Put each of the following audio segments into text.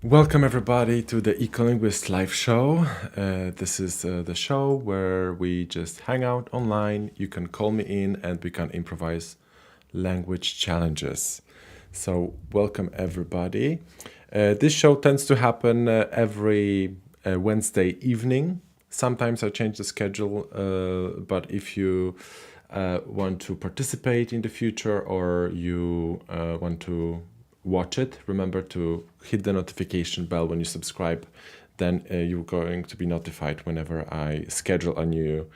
Welcome everybody to the Ecolinguist live show. This is the show where we just hang out online. You can call me in and we can improvise language challenges. So welcome everybody. This show tends to happen every Wednesday evening. Sometimes I change the schedule, but if you want to participate in the future or you want to watch it, remember to hit the notification bell when you subscribe. Then you're going to be notified whenever I schedule a new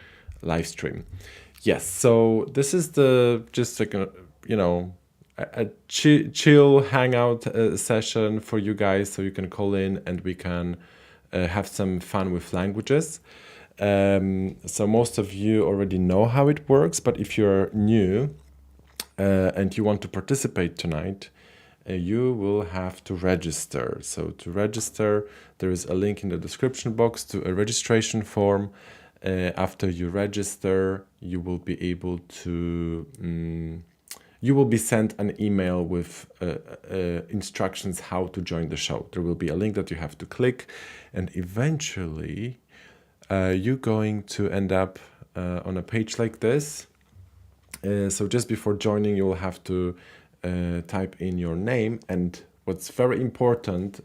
live stream. Yes, so this is the just like a chill hangout session for you guys, so you can call in and we can have some fun with languages. So most of you already know how it works, but if you're new and you want to participate tonight, you will have to register. So to register, there is a link in the description box to a registration form. After you register, you will be able to, you will be sent an email with instructions how to join the show. There will be a link that you have to click, and eventually you're going to end up on a page like this. So just before joining, you will have to type in your name, and what's very important,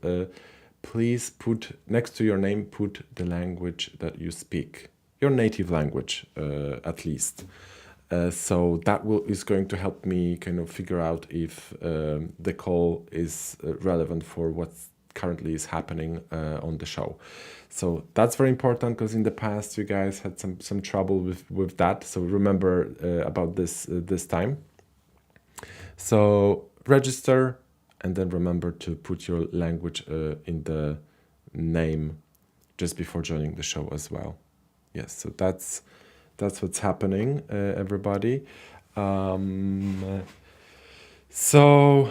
please put next to your name, put the language that you speak, your native language at least. So that is going to help me kind of figure out if the call is relevant for what currently is happening on the show. So that's very important, because in the past you guys had some trouble with that. So remember about this time. So register, and then remember to put your language in the name just before joining the show as well. Yes, so that's what's happening, everybody. So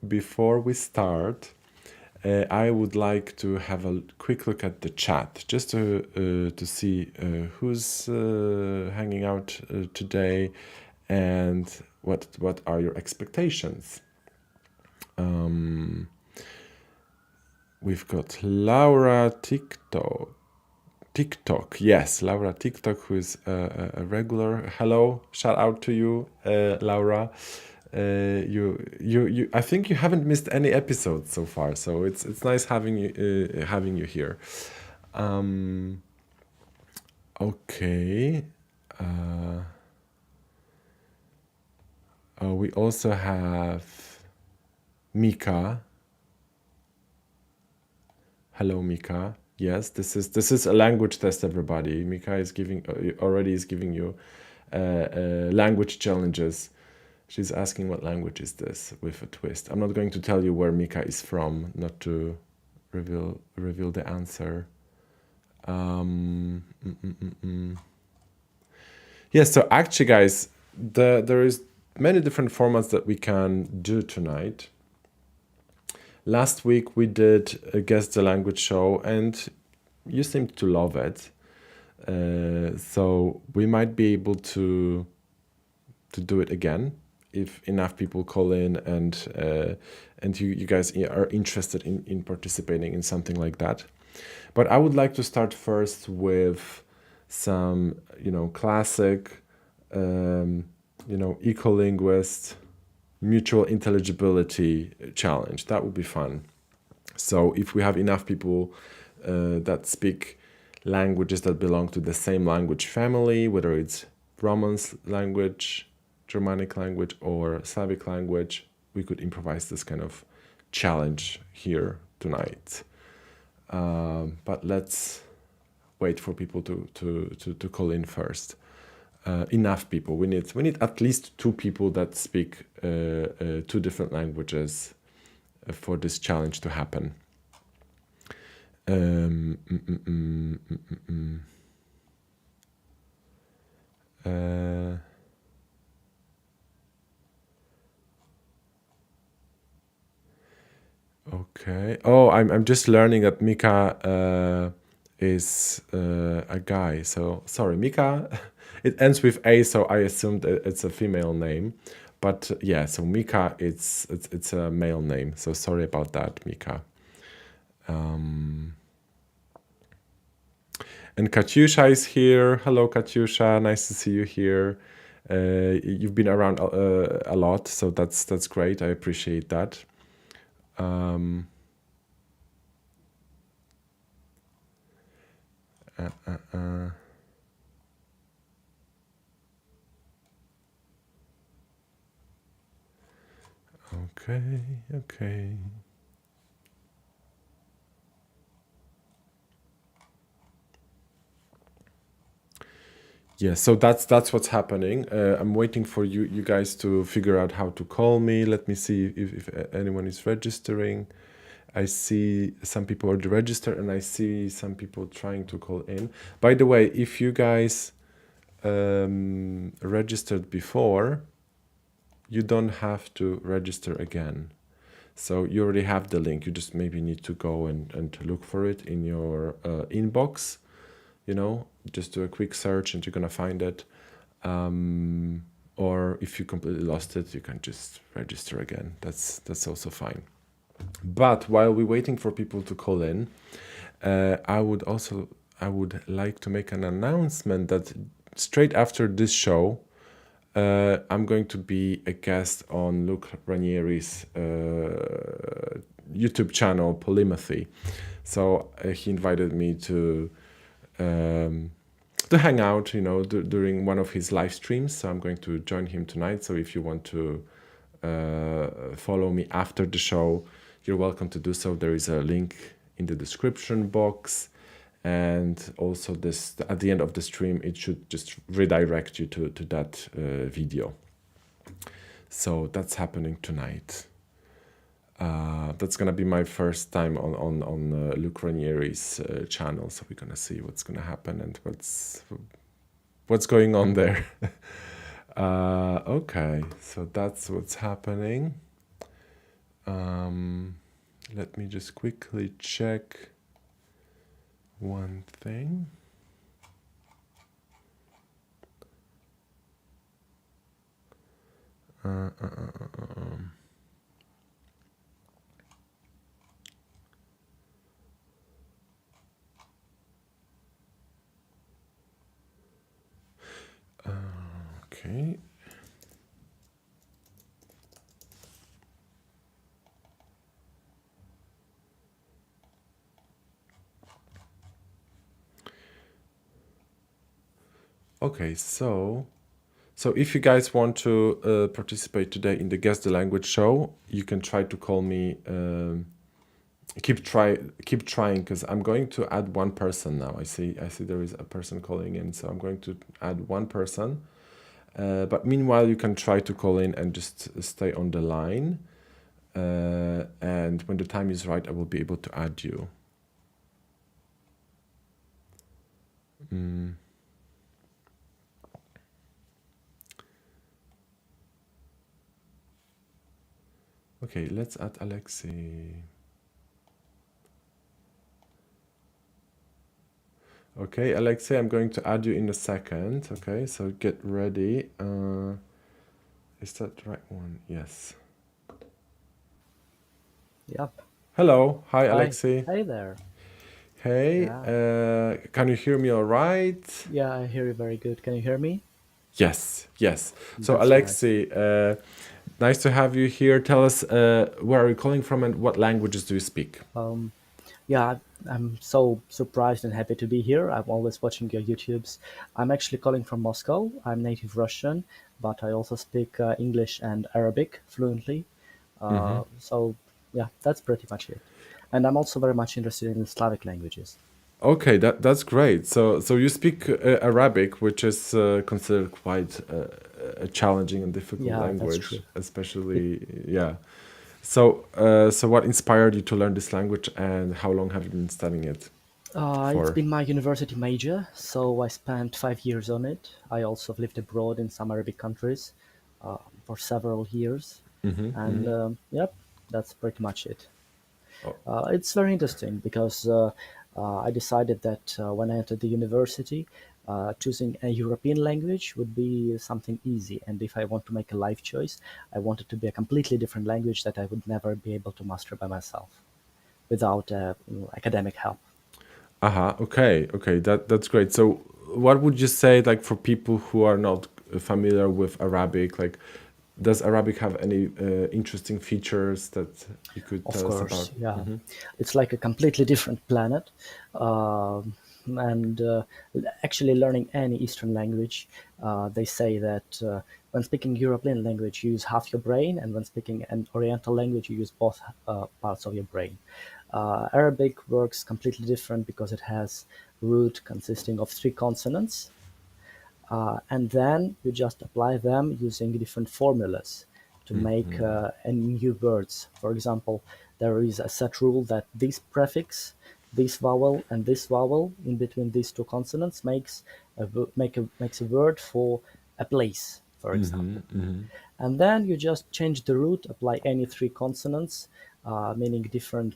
before we start, I would like to have a quick look at the chat, just to see who's hanging out today and what are your expectations. We've got Laura TikTok, yes, Laura TikTok, who is a regular. Hello, shout out to you, Laura. You I think you haven't missed any episodes so far, so it's nice having you here. Okay. We also have Mika. Hello, Mika. Yes, this is a language test, everybody. Mika is giving already is giving you language challenges. She's asking what language is this with a twist. I'm not going to tell you where Mika is from, not to reveal the answer. Yes, so actually, guys, there is many different formats that we can do tonight. Last week we did a Guess the Language show, and you seemed to love it. So we might be able to do it again if enough people call in and you guys are interested in participating in something like that. But I would like to start first with some, classic, Ecolinguist mutual intelligibility challenge. That would be fun. So if we have enough people that speak languages that belong to the same language family, whether it's Romance language, Germanic language, or Slavic language, we could improvise this kind of challenge here tonight. But let's wait for people to call in first. Enough people. We need at least 2 people that speak 2 different languages for this challenge to happen. Okay. Oh, I'm just learning that Mika is a guy. So sorry, Mika. It ends with A, so I assumed it's a female name. But yeah, so Mika, it's a male name. So sorry about that, Mika. And Katyusha is here. Hello, Katyusha. Nice to see you here. You've been around a lot, so that's great. I appreciate that. Okay. Yeah, so that's what's happening. I'm waiting for you guys to figure out how to call me. Let me see if anyone is registering. I see some people already registered, and I see some people trying to call in. By the way, if you guys registered before, you don't have to register again. So you already have the link. You just maybe need to go and look for it in your inbox. Just do a quick search and you're gonna find it. Or if you completely lost it, you can just register again. That's also fine. But while we're waiting for people to call in, I would like to make an announcement that straight after this show, I'm going to be a guest on Luc Ranieri's YouTube channel, Polymathy. So he invited me to hang out, during one of his live streams. So I'm going to join him tonight. So if you want to follow me after the show, you're welcome to do so. There is a link in the description box. And also at the end of the stream, it should just redirect you to that video. So that's happening tonight. That's gonna be my first time on Luc Ranieri's channel. So we're gonna see what's gonna happen and what's going on there. Okay, so that's what's happening. Let me just quickly check one thing. Okay. Okay, so So if you guys want to participate today in the Guess the Language show, you can try to call me. Keep trying, because I'm going to add one person now. I see there is a person calling in, so I'm going to add one person. But meanwhile, you can try to call in and just stay on the line. And when the time is right, I will be able to add you. Okay, let's add Alexi. Okay, Alexei, I'm going to add you in a second. Okay, so get ready. Is that the right one? Yes. Yep. Hello. Hi, Hi. Alexei. Hey there. Hey, Yeah. can you hear me all right? Yeah, I hear you very good. Can you hear me? Yes, yes. So, That's nice. Alexei, nice to have you here. Tell us, where are you calling from and what languages do you speak? Um, yeah, I'm so surprised and happy to be here. I'm always watching your YouTubes. I'm actually calling from Moscow. I'm native Russian, but I also speak English and Arabic fluently. So, yeah, that's pretty much it. And I'm also very much interested in Slavic languages. Okay, that's great. So you speak Arabic, which is considered quite a challenging and difficult Yeah, that's language, true. Be- especially yeah. So what inspired you to learn this language, and how long have you been studying it It's for? been my university major, so I spent 5 years on it. I also lived abroad in some Arabic countries for several years, and yep, that's pretty much it. Oh, It's very interesting because I decided that when I entered the university, choosing a European language would be something easy, and if I want to make a life choice, I want it to be a completely different language that I would never be able to master by myself without academic help. okay, that's great. So what would you say, like, for people who are not familiar with Arabic, like, does Arabic have any interesting features that you could Of tell us about? course, yeah. It's like a completely different planet. And actually, learning any Eastern language, they say that when speaking European language, you use half your brain, and when speaking an Oriental language, you use both parts of your brain. Arabic works completely different because it has root consisting of three consonants, and then you just apply them using different formulas to make a new words. For example, there is a set rule that this prefix, this vowel, and this vowel in between these two consonants makes a word for a place, for example. And then you just change the root, apply any three consonants, meaning different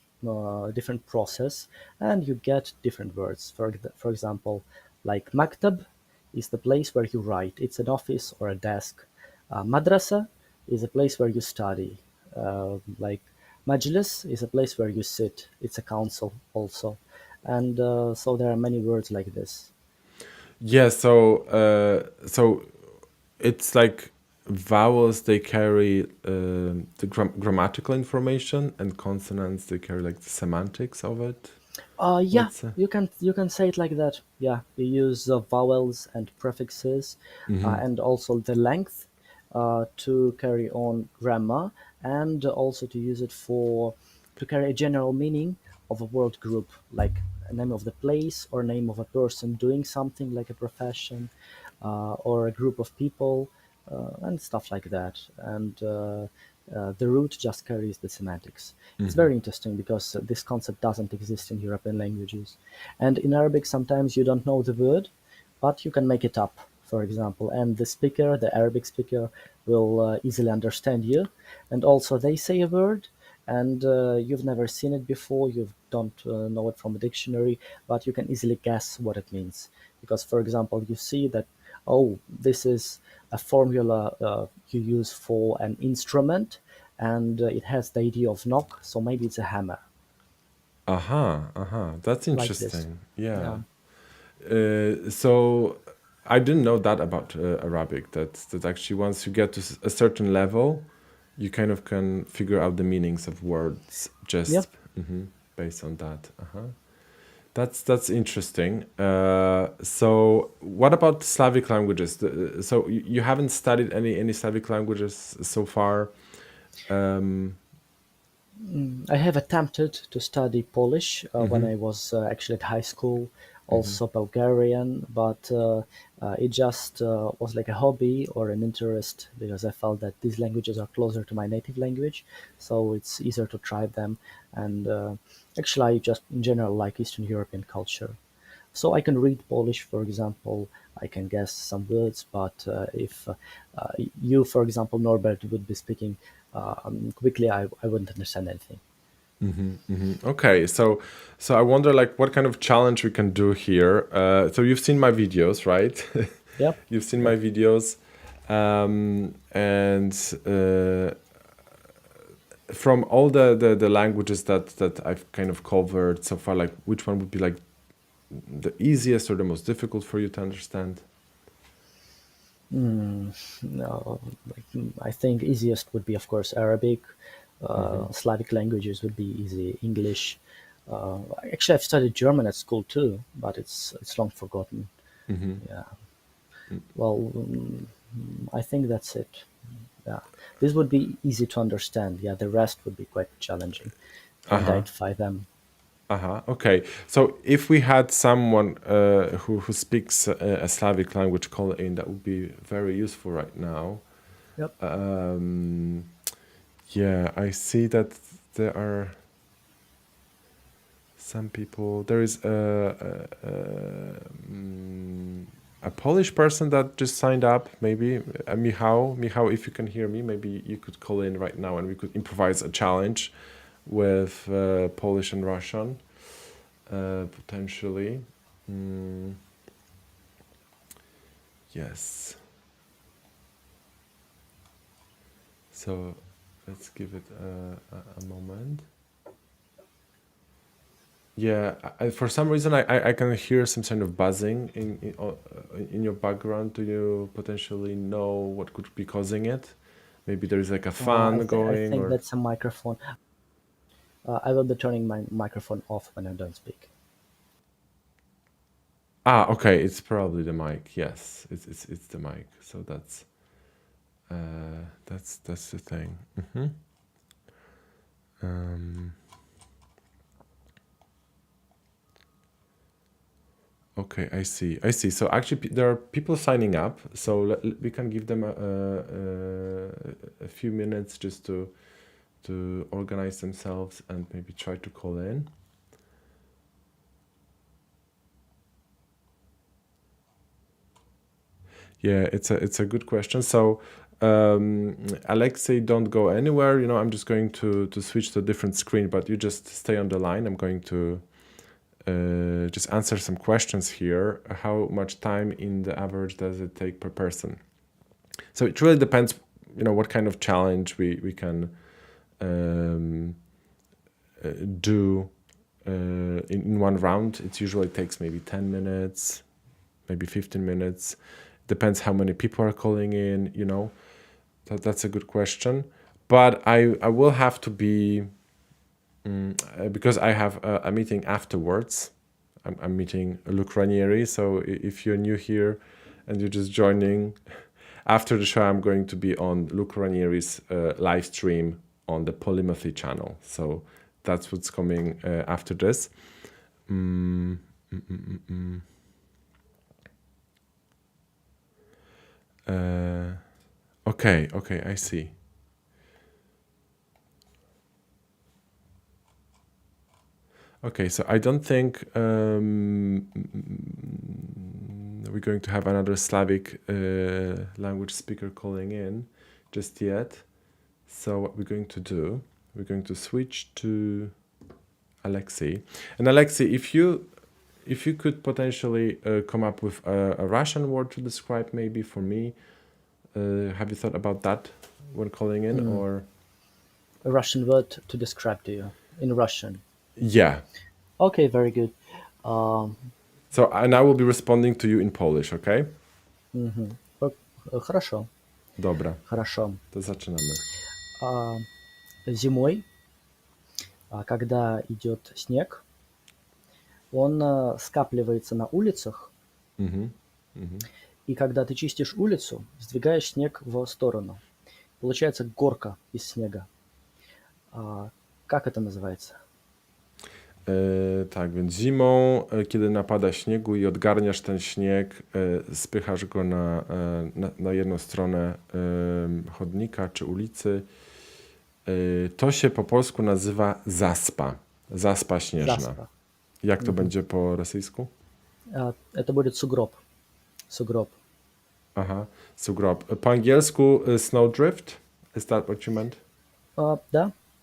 process, and you get different words. For example, like maktab is the place where you write. It's an office or a desk. Madrasa is a place where you study. Like majlis is a place where you sit. It's a council also. And so there are many words like this. Yeah, so it's like vowels, they carry the grammatical information, and consonants, they carry like the semantics of it. Yeah, Let's say. you can say it like that. Yeah, you use vowels and prefixes, and also the length to carry on grammar, and also to use it for to carry a general meaning of a word group, like a name of the place or name of a person doing something like a profession, or a group of people, and stuff like that. And the root just carries the semantics. It's very interesting because this concept doesn't exist in European languages. And in Arabic, sometimes you don't know the word, but you can make it up, for example. And the speaker, the Arabic speaker, will easily understand you. And also, they say a word, and you've never seen it before, you don't know it from a dictionary, but you can easily guess what it means. Because, for example, you see that, oh, this is a formula you use for an instrument, and it has the idea of knock, so maybe it's a hammer, That's like this. interesting. Yeah. Yeah. So I didn't know that about Arabic. That actually, once you get to a certain level, you kind of can figure out the meanings of words just Yep. based on that. That's interesting. So, what about Slavic languages? So, you haven't studied any Slavic languages so far? Um, I have attempted to study Polish when mhm, I was actually at high school, mhm, also Bulgarian, but it just was like a hobby or an interest because I felt that these languages are closer to my native language, so it's easier to try them. And actually, I just in general like Eastern European culture. So I can read Polish, for example. I can guess some words, but if you, for example, Norbert, would be speaking quickly, I wouldn't understand anything. mhm, mhm. Okay, so I wonder like what kind of challenge we can do here. So you've seen my videos, right? Yep, You've seen my yep. videos, and from all the languages that I've kind of covered so far, like which one would be like the easiest or the most difficult for you to understand? No, I think easiest would be, of course, Arabic. Hmm. Slavic languages would be easy. English. Actually, I've studied German at school too, but it's long forgotten. Hmm. Yeah. Well, I think that's it. Yeah, this would be easy to understand. Yeah, the rest would be quite challenging to Uh-huh. identify them. Uh-huh. Okay. So if we had someone who speaks a Slavic language call in, that would be very useful right now. Yep. Um, yeah, I see that there are some people. There is a Polish person that just signed up. Maybe Michał. Michał, if you can hear me, maybe you could call in right now and we could improvise a challenge with Polish and Russian. Potentially. Mm, yes. So let's give it a moment. Yeah, for some reason I can hear some kind of buzzing in your background. Do you potentially know what could be causing it? Maybe there is like a I fan think I going think or that's a microphone. I will be turning my microphone off when I don't speak. okay, it's probably the mic. Yes, it's the mic. So that's the thing. Hmm. Um, Okay, I see. I see. So actually, there are people signing up. So we can give them a few minutes just to organize themselves and maybe try to call in. Yeah, it's a good question. So Alexei, don't go anywhere. I'm just going to switch to a different screen, but you just stay on the line. I'm going to just answer some questions here. How much time in the average does it take per person? So it really depends, what kind of challenge we can um, do in one round. It usually takes maybe 10 minutes, maybe 15 minutes. Depends how many people are calling in. That's a good question. But I will have to be, because I have a meeting afterwards. I'm meeting Luc Ranieri. So if you're new here and you're just joining, after the show, I'm going to be on Luc Ranieri's live stream on the Polymathy channel. So that's what's coming after this. Mm, mm, mm, mm, mm. Okay, I see. Okay, so I don't think we're going to have another Slavic language speaker calling in just yet. So what we're going to do, we're going to switch to Alexi. And Alexi, if you could potentially come up with a Russian word to describe maybe for me, have you thought about that when calling in or? A Russian word to describe to you in Russian. Yeah. Okay, very good. Um, So and I will be responding to you in Polish, okay? Хорошо, Dobra, хорошо. to zaczynamy. А, Зимой, когда идет снег, Он скапливается на улицах, и когда ты чистишь улицу, сдвигаешь снег в сторону. Получается горка из снега. Как это называется? Tak, więc zimą, kiedy napada śniegu i odgarniasz ten śnieg, spychasz go na jedną stronę chodnika czy ulicy, to się po polsku nazywa zaspa. Zaspa śnieżna. Заспа. Jak to będzie po rosyjsku? Это будет сугроб. Сугроб. Aha, sugrob. Po angielsku snowdrift? Is that what you meant?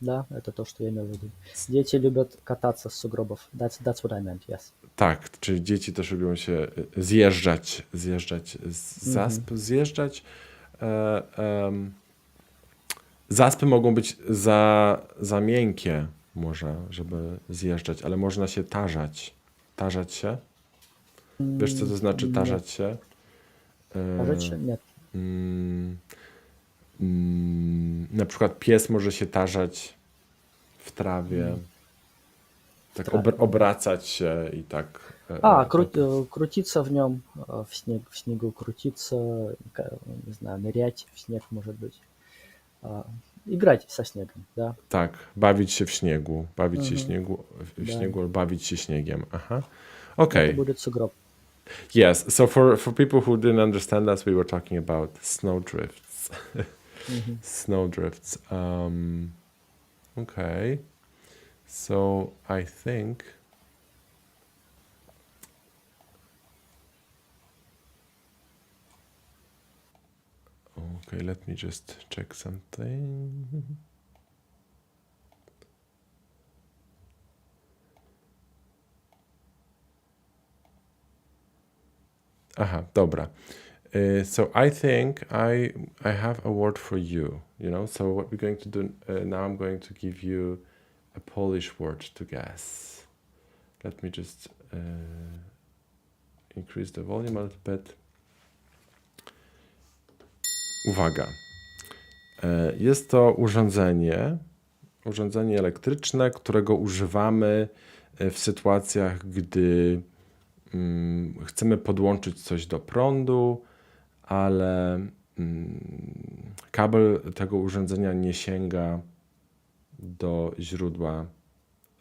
Да, это то, что я имел в виду. Дети любят кататься с сугробов. That's what I meant, yes. Tak, czyli dzieci też lubią się zjeżdżać z zasp, zjeżdżać. Zaspy mogą być za miękkie może, żeby zjeżdżać, ale można się tarzać. Tarzać się? Wiesz, co to znaczy tarzać się? Tarzać się? Нет. Na przykład pies może się tarzać w trawie, tak obracać się i tak. Крутиться в нем, в снегу крутиться, не знаю, нырять в снег, может быть. Играть со снегом, да. Tak, bawić się w śniegu, w śniegu, bawić się śniegiem. Aha. Okay. Это будет сугроб. Yes, so for people who didn't understand us, we were talking about snowdrifts. Snowdrifts. Okay. So I think okay, let me just check something. Aha, dobra. So I think I have a word for you, you know? So what we're going to do now, I'm going to give you a Polish word to guess. Let me just increase the volume a little bit. Uwaga. Jest to urządzenie elektryczne, którego używamy w sytuacjach, gdy chcemy podłączyć coś do prądu, ale kabel tego urządzenia nie sięga do źródła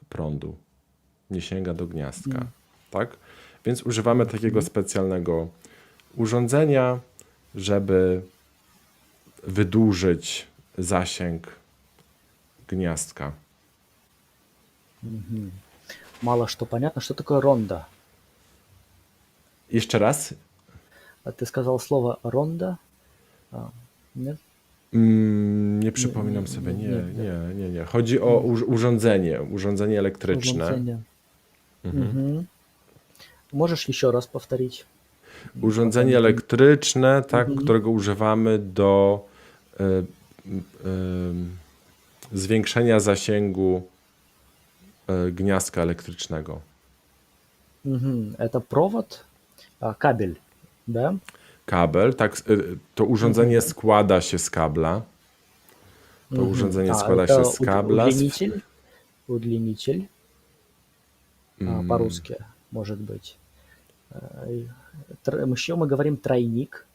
prądu, nie sięga do gniazdka, tak? Więc używamy takiego specjalnego urządzenia, żeby wydłużyć zasięg gniazdka. Мало что понятно. Что такое ронда? Jeszcze raz? Ты сказал слово ронда? Нет? Nie przypominam sobie, nie. Chodzi o urządzenie elektryczne. Urządzение. Możesz еще раз повторить? Urządzenie elektryczne, tak, którego używamy do zwiększenia zasięgu gniazdka elektrycznego. Это провод, кабель, да? Kabel, tak, to urządzenie składa się z kabla. To urządzenie składa się z kabla. Удлинитель, по-русски, может быть. Еще мы говорим тройник.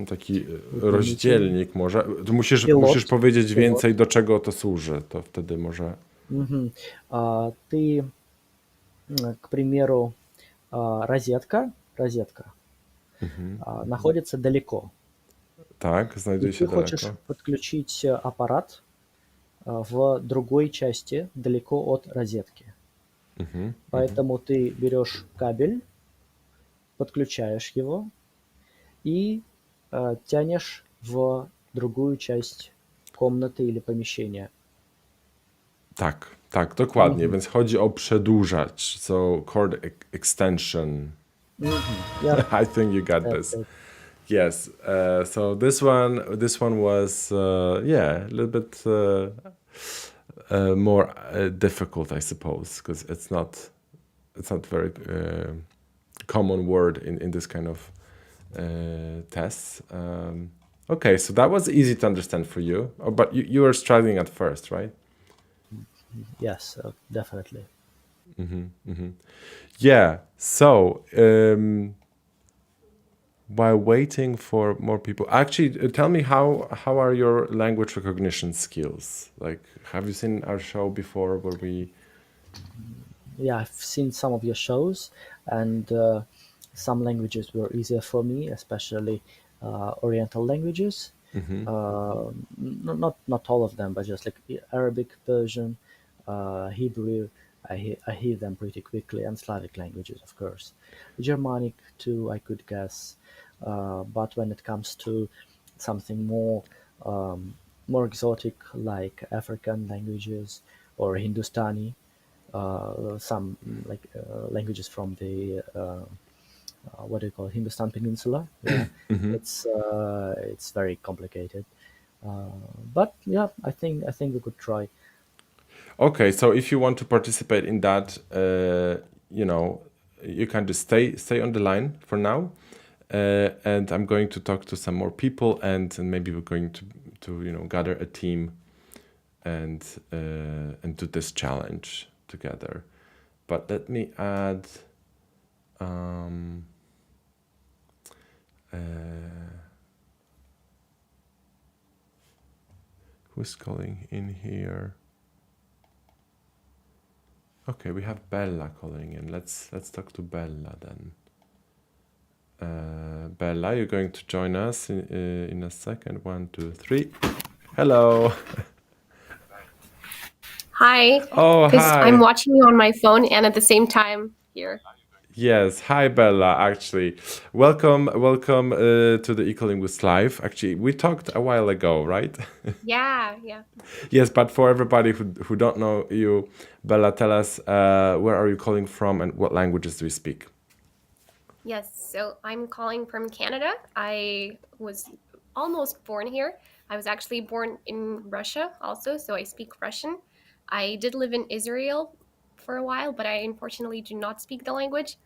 Taki rozdzielnik może. Tu musisz powiedzieć więcej, do czego to służy. To wtedy może. Ты, к примеру, розетка находится далеко. Tak, znajduje się Ты хочешь daleko. подключить аппарат в другой части, далеко от розетки. Поэтому ты берешь кабель, подключаешь его и тянешь в другую часть комнаты или помещения. Tak, dokładnie. Więc chodzi o przedłużacz, so cord extension. Yeah. I think you got this. Yes. So this one was a little bit more difficult, I suppose, because it's not very common word in this kind of tests. Okay, so that was easy to understand for you. Oh, but you were struggling at first, right? Yes, definitely. Yeah. So, while waiting for more people, actually, tell me how are your language recognition skills? Like, have you seen our show before where we? Yeah, I've seen some of your shows, and some languages were easier for me, especially Oriental languages. Not all of them, but just like Arabic, Persian, Hebrew. I hear them pretty quickly, and Slavic languages, of course. Germanic too, I could guess. But when it comes to something um, more exotic, like African languages or Hindustani, some languages from the what do you call it, Hindustan Peninsula. Yeah, it's very complicated. Uh, but yeah, I think we could try. Okay, so if you want to participate in that, you know, you can just stay on the line for now, and I'm going to talk to some more people, and maybe we're going to gather a team and do this challenge together. But let me add. Um, uh, who's calling in here? Okay, we have Bella calling in. Let's talk to Bella then. Bella, you're going to join us in a second. 1, 2, 3. Hello. Hi, Oh, because I'm hi. watching you on my phone and at the same time here. Yes, hi Bella. Actually, welcome to the Ecolinguist Live. Actually, we talked a while ago, right? Yeah. Yes, but for everybody who don't know you, Bella, tell us where are you calling from and what languages do you speak? Yes, so I'm calling from Canada. I was almost born here. I was actually born in Russia also, so I speak Russian. I did live in Israel for a while, but I unfortunately do not speak the language.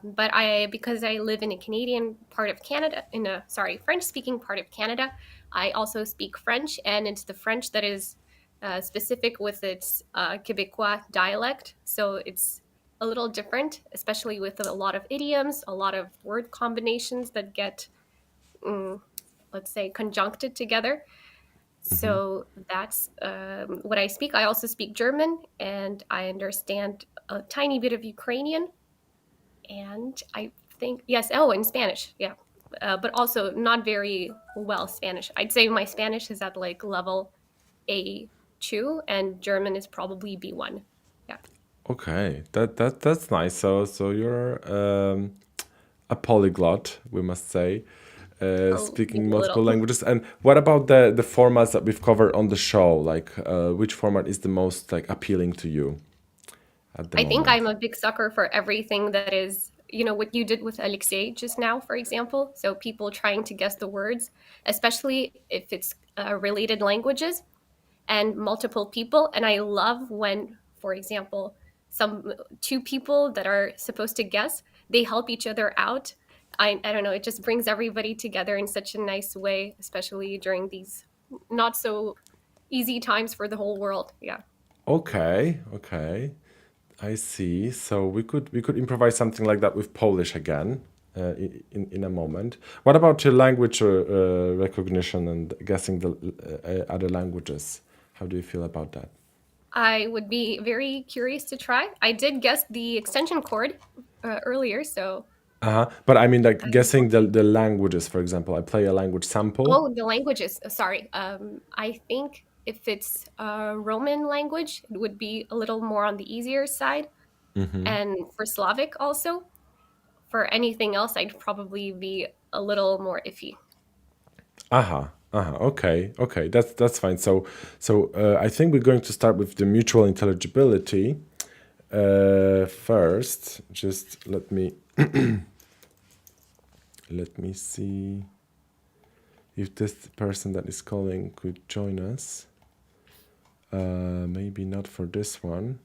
But because I live in a Canadian part of Canada, in a French-speaking part of Canada, I also speak French, and it's the French that is specific with its Quebecois dialect. So it's a little different, especially with a lot of idioms, a lot of word combinations that get, mm, let's say, conjuncted together. So that's what I speak. I also speak German, and I understand a tiny bit of Ukrainian, and I think yes. Oh, and Spanish, yeah, but also not very well Spanish. I'd say my Spanish is at like level A2, and German is probably B1. Yeah. Okay, that's nice. So you're a polyglot, we must say, Oh, maybe speaking a multiple little. languages. And what about the formats that we've covered on the show? Like, which format is the most like appealing to you at the I think moment? I'm a big sucker for everything that is, what you did with Alexei just now, for example. So people trying to guess the words, especially if it's related languages and multiple people. And I love when, for example, some two people that are supposed to guess, they help each other out. I don't know, it just brings everybody together in such a nice way, especially during these not so easy times for the whole world. Yeah. Okay, I see. So we could improvise something like that with Polish again in a moment. What about your language recognition and guessing the other languages? How do you feel about that? I would be very curious to try. I did guess the extension cord earlier, so Uh-huh. But I mean, like I guessing the languages, for example. I play a language sample. oh, the languages. Sorry. I think if it's a Roman language, it would be a little more on the easier side. And for Slavic also. For anything else, I'd probably be a little more iffy. Okay. That's fine. So I think we're going to start with the mutual intelligibility. First, just let me see if this person that is calling could join us. Maybe not for this one.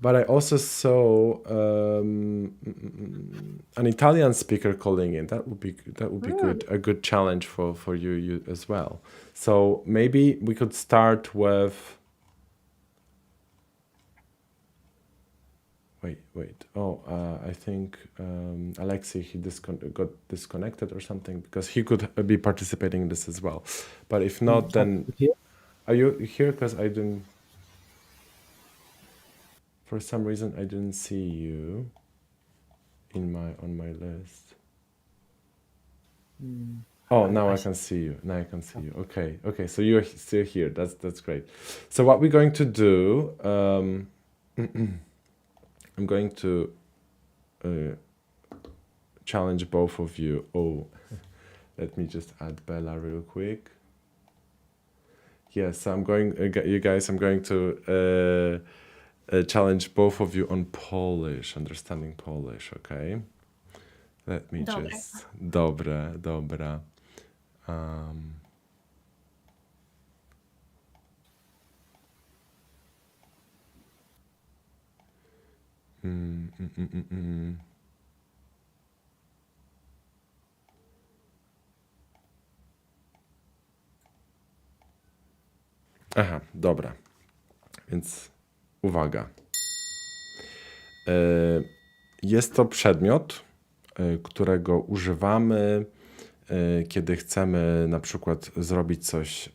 But I also saw an Italian speaker calling in. That would be good, a good challenge for you as well. So maybe we could start with. Wait. Oh, I think Alexi, he got disconnected or something, because he could be participating in this as well. But if not, then Here? are you here? Because I didn't. For some reason, I didn't see you on my list. Oh, now I can see you. Now I can see you. Okay. So you're still here. That's great. So what we're going to do, I'm going to challenge both of you. Oh, let me just add Bella real quick. Yes, I'm going, you guys. I'm going to challenge both of you on Polish, understanding Polish. Okay. Let me Dobre. just. Dobra. Aha, dobra. Więc uwaga. Jest to przedmiot, którego używamy, kiedy chcemy na przykład zrobić coś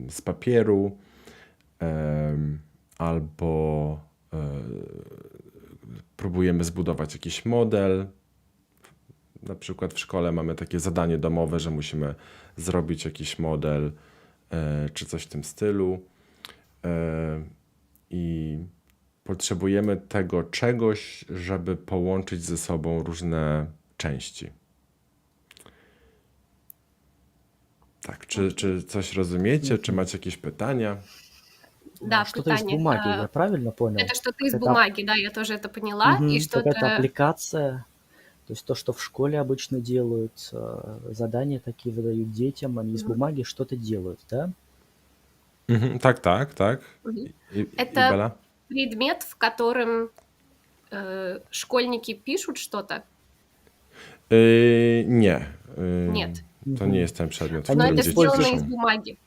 z papieru, albo próbujemy zbudować jakiś model. Na przykład w szkole mamy takie zadanie domowe, że musimy zrobić jakiś model, czy coś w tym stylu. I potrzebujemy tego czegoś, żeby połączyć ze sobą różne części. Tak, czy coś rozumiecie? Czy macie jakieś pytania? Да, Что-то из питание. бумаги, я правильно понял? Это что-то из Это бумаги, да, я тоже это поняла. И какая-то что-то... аппликация, то есть то, что в школе обычно делают, задания такие выдают детям, они из бумаги что-то делают, да? Tak. Мгм. I Это Bela? предмет, в котором школьники пишут что-то. Nie. Нет. To nie jest ten przedmiot, w Они Но którym это dzieci сделано piszą. из бумаги.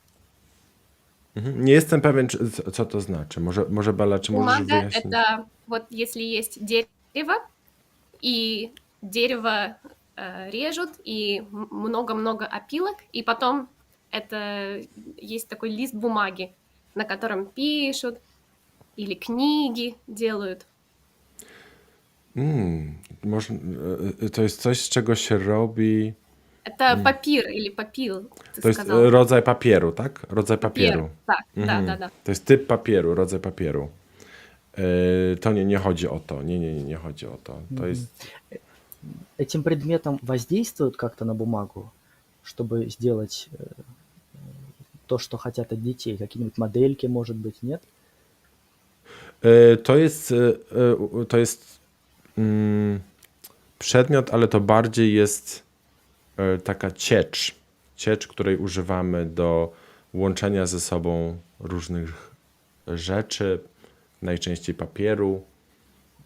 Nie jestem pewien, co to znaczy. Może Bela, czy możesz Бумага — wyjaśnić? это вот если есть дерево, и дерево режут, и много-много опилок, и потом это есть такой лист бумаги, на котором пишут, или книги делают. To jest coś, z czego się robi. Это папир или папил, ты To jest сказал. rodzaj papieru, tak? Rodzaj papieru. Так, да. To jest typ papieru, rodzaj papieru. To nie chodzi o to. Nie chodzi o to. To jest. Этим предметом воздействуют как-то на бумагу, чтобы сделать то, что хотят от детей? Какие-нибудь модельки, может быть, нет? To jest przedmiot, ale to bardziej jest taka ciecz, której używamy do łączenia ze sobą różnych rzeczy, najczęściej papieru.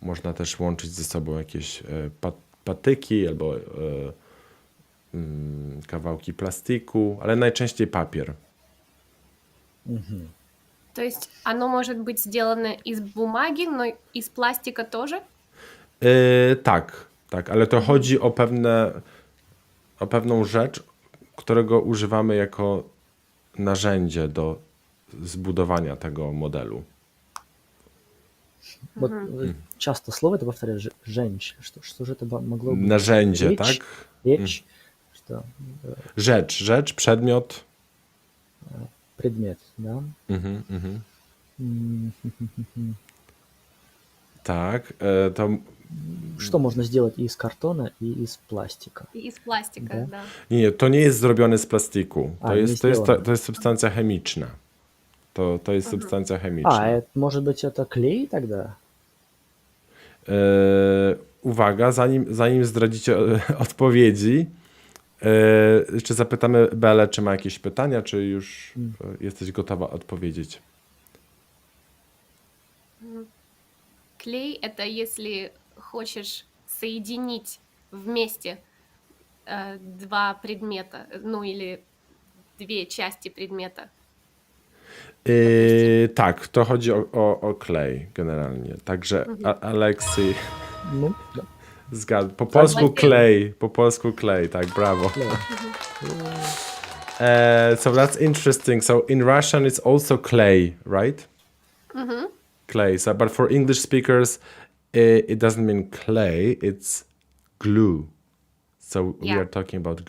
Można też łączyć ze sobą jakieś patyki albo kawałki plastiku, ale najczęściej papier. То есть оно может быть сделано из бумаги, но из пластика тоже? Tak, ale to chodzi o pewną rzecz, którego używamy jako narzędzie do zbudowania tego modelu. Вот часто слово это повторяют, женщ. Что же это могло быть? Narzędzie, Речь? tak? Речь? Что? Rzecz, przedmiot. Предмет, да? Tak, to Что можно сделать и из картона, и из пластика? И из пластика, да. nie, to nie jest zrobione z plastiku. A, nie сделано. To jest substancja chemiczna. To jest substancja chemiczna. А, может быть, это клей тогда? Uwaga, zanim zdradzicie odpowiedzi, jeszcze zapytamy Belę, czy ma jakieś pytania, czy już jesteś gotowa odpowiedzieć? Клей — это если хочешь соединить вместе два предмета, ну или две части предмета. Допустим. Tak, to chodzi o klej generalnie. Także Alexi Ну, да. zgadł. Po Fajnie. polsku klej, tak, brawo. Клей. So that's interesting. So in Russian it's also clay, right? Clay. So, but for English speakers, it doesn't mean clay, it's glue. So we Yeah. are talking about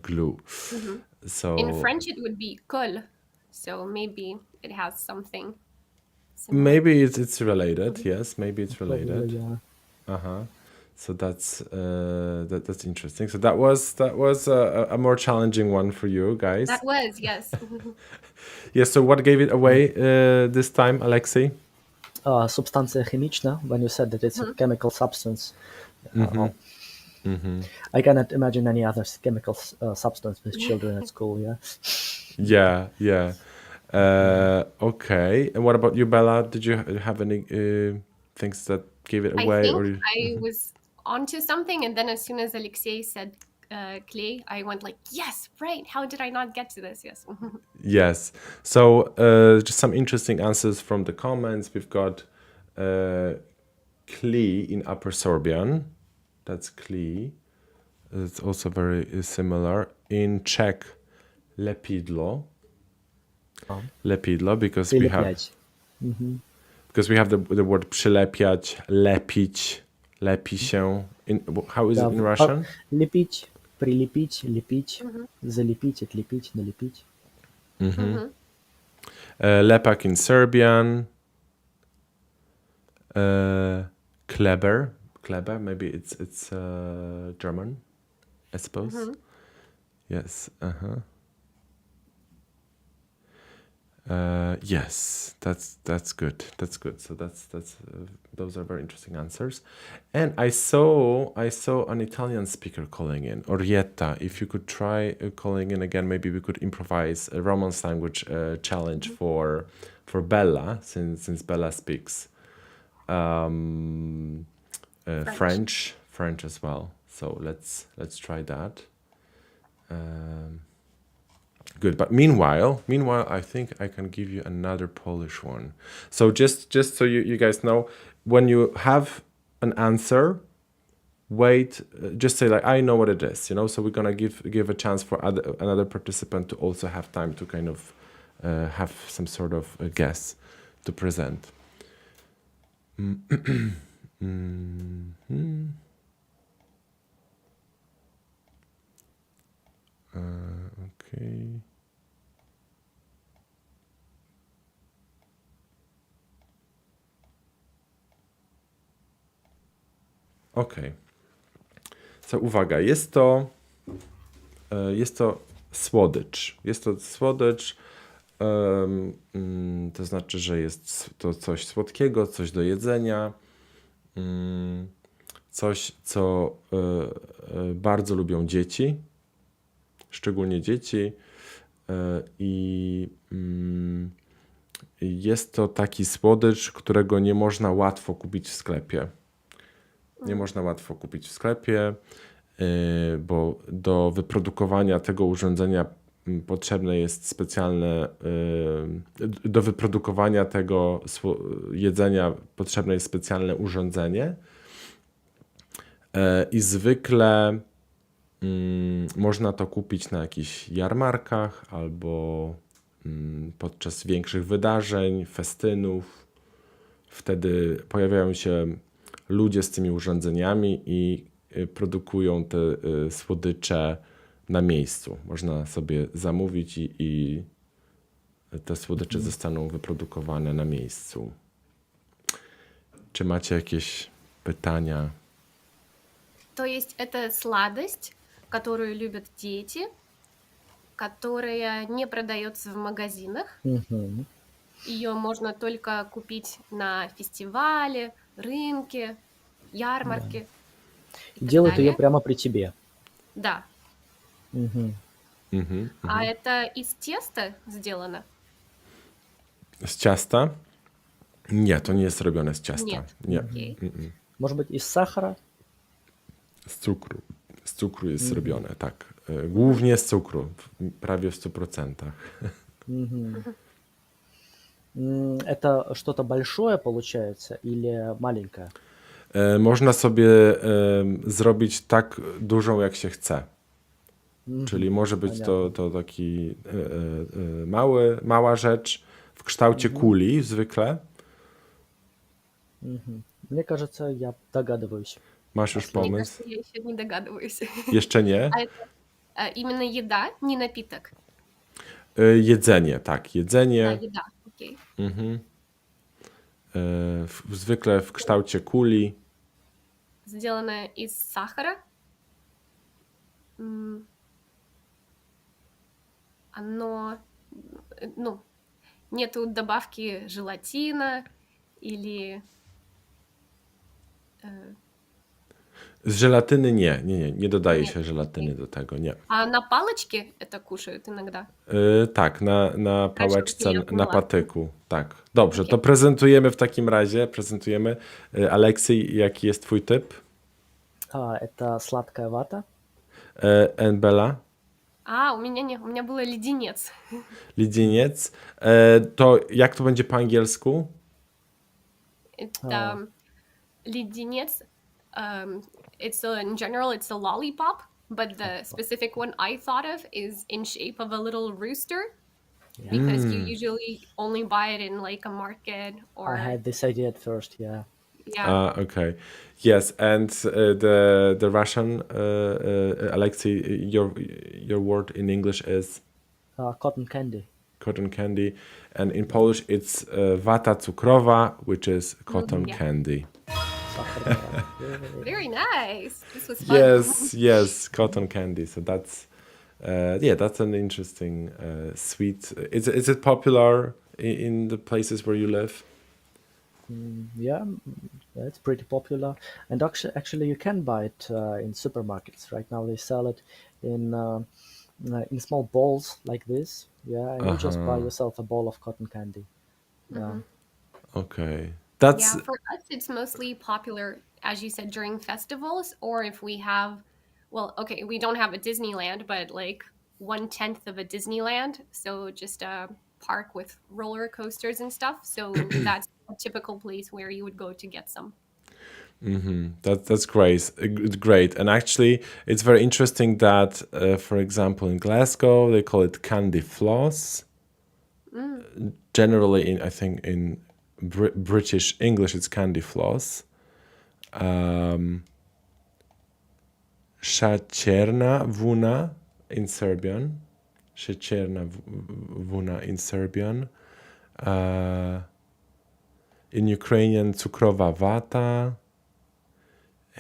glue. So In French, it would be colle. So maybe it has something similar. maybe it's related. Yes, maybe it's related. Probably, yeah. So that's that's interesting. So that was a more challenging one for you guys. That was, yes. Yes. So what gave it away this time, Alexi? Substancja chemiczna, when you said that it's a chemical substance. Well, I cannot imagine any other chemical substance with children at school, yeah? Yeah. Okay. And what about you, Bella? Did you have any things that gave it I away? think I was onto something, and then as soon as Alexei said clay, I went like, yes, right. How did I not get to this? Yes. Yes. So just some interesting answers from the comments. We've got kli in Upper Sorbian. That's kli. It's also very similar. In Czech, lepidlo. Lepidlo, because we have the word przylepiać, lepić, lepi się. How is it in Russian? Лепить, прилепить, лепить, залепить, отлепить, налепить. Lepak in Serbian. Kleber, maybe it's German, I suppose. Yes. Yes, that's good. So that's those are very interesting answers. And I saw an Italian speaker calling in, Orietta. If you could try calling in again, maybe we could improvise a Romance language challenge for Bella, since Bella speaks French as well. So let's try that. Good, but meanwhile, I think I can give you another Polish one. So just so you guys know, when you have an answer, wait, just say like, I know what it is, so we're gonna give a chance for another participant to also have time to kind of have some sort of a guess to present. Okay. Okay. So uwaga, jest to słodycz. Jest to słodycz, to znaczy, że jest to coś słodkiego, coś do jedzenia, coś, co bardzo lubią dzieci, szczególnie dzieci, i jest to taki słodycz, którego nie można łatwo kupić w sklepie. Nie można łatwo kupić w sklepie, bo do wyprodukowania tego urządzenia potrzebne jest specjalne, do wyprodukowania tego jedzenia potrzebne jest specjalne urządzenie i zwykle można to kupić na jakichś jarmarkach albo podczas większych wydarzeń, festynów. Wtedy pojawiają się ludzie z tymi urządzeniami i produkują te słodycze na miejscu. Można sobie zamówić i te słodycze zostaną wyprodukowane na miejscu. Czy macie jakieś pytania? То есть это сладость, которую любят дети, которая не продается в магазинах. Ее можно только купить на фестивале, рынке, ярмарке. и так Делают ее далее. прямо при тебе. Да. А это из теста сделано? Z ciasta? Nie, to nie jest robione z ciasta. Нет. Nie. Окей. Может быть, из сахара? Z cukru. Z cukru jest zrobione, tak. Głównie z cukru, prawie w 100%. Это что-то большое получается или маленькое? Można sobie zrobić tak dużą, jak się chce. Czyli może być to taki mała rzecz w kształcie kuli zwykle. Мне кажется, я догадываюсь. Masz już Мне pomysł? кажется, я еще не догадываюсь. Jeszcze nie? А это именно еда, не напиток. Jedzenie, tak. Да, Jedzenie еда. Окей. zwykle w kształcie kuli. Сделано из сахара. Оно, ну, нету добавки желатина или Z żelatyny nie dodaje się żelatyny do tego, nie. А на палочке это кушают иногда? Tak, na pałeczce, ja na poняла. patyku, tak. Dobrze, to Okej. prezentujemy w takim razie, prezentujemy. Aleksy, jaki jest twój typ? Это сладкая вата. Bella? У меня не, у меня было леденец. Lidzieniec. To jak to będzie po angielsku? Это леденец. In general, it's a lollipop, but the specific one I thought of is in shape of a little rooster because you usually only buy it in like a market I or had this idea at first, yeah. yeah. Okay. Yes, and the Russian, Alexi, your word in English is Cotton candy. cotton candy, and in Polish it's wata cukrowa, which is cotton yeah. candy. Сахарная вата. Very nice. This was fun. Yes, cotton candy. So that's that's an interesting sweet. Is it popular in the places where you live? Yeah, it's pretty popular. And actually, you can buy it in supermarkets. Right now, they sell it in small balls like this. Yeah, and you just buy yourself a ball of cotton candy. Yeah. Okay, that's Yeah, for us, it's mostly popular, as you said, during festivals, or if we have, well, okay, we don't have a Disneyland, but like 1/10 of a Disneyland. So just a park with roller coasters and stuff. So that's a typical place where you would go to get some. That's great. Great. And actually, it's very interesting that, for example, in Glasgow, they call it candy floss. Generally, I think in British English, it's candy floss. Siecierna wuna in Serbian. Siecierna wuna in Serbian. In Ukrainian, cukrowa wata.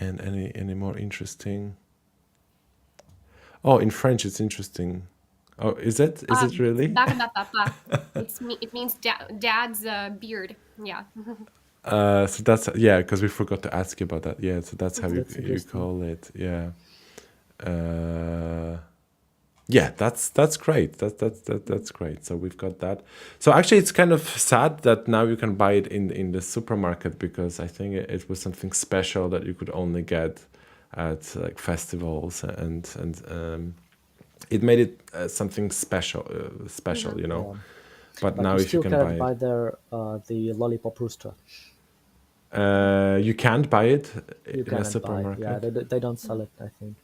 And any more interesting? Oh, in French, it's interesting. Oh, is it? Is it really? Bardapapa. It means dad's beard. Yeah. So that's because we forgot to ask you about that. Yeah, so that's how That's you interesting. call it. Yeah. Yeah, that's great. That's great. So we've got that. So actually, it's kind of sad that now you can buy it in the supermarket because I think it was something special that you could only get at like festivals and it made it something special, you know. Yeah. But But now you if you still can can't buy buy there the lollipop rooster. it, you can't buy it You in a can't buy it. supermarket. Yeah, they don't sell it, I think.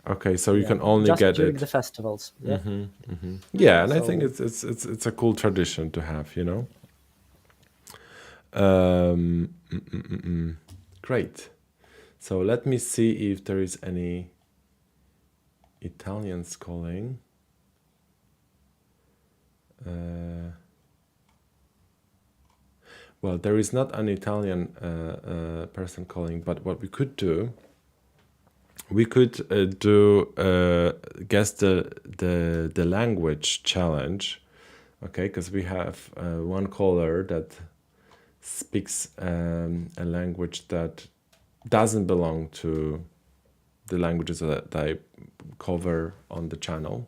Okay, so you Yeah. can only Just get during it. the festivals. Yeah. Yeah, and I think So- it's a cool tradition to have, you know. Great. So let me see if there is any Italians calling. Well, there is not an Italian person calling, but what we could do, we could guess the language challenge, okay? Because we have one caller that speaks a language that doesn't belong to the languages that I cover on the channel,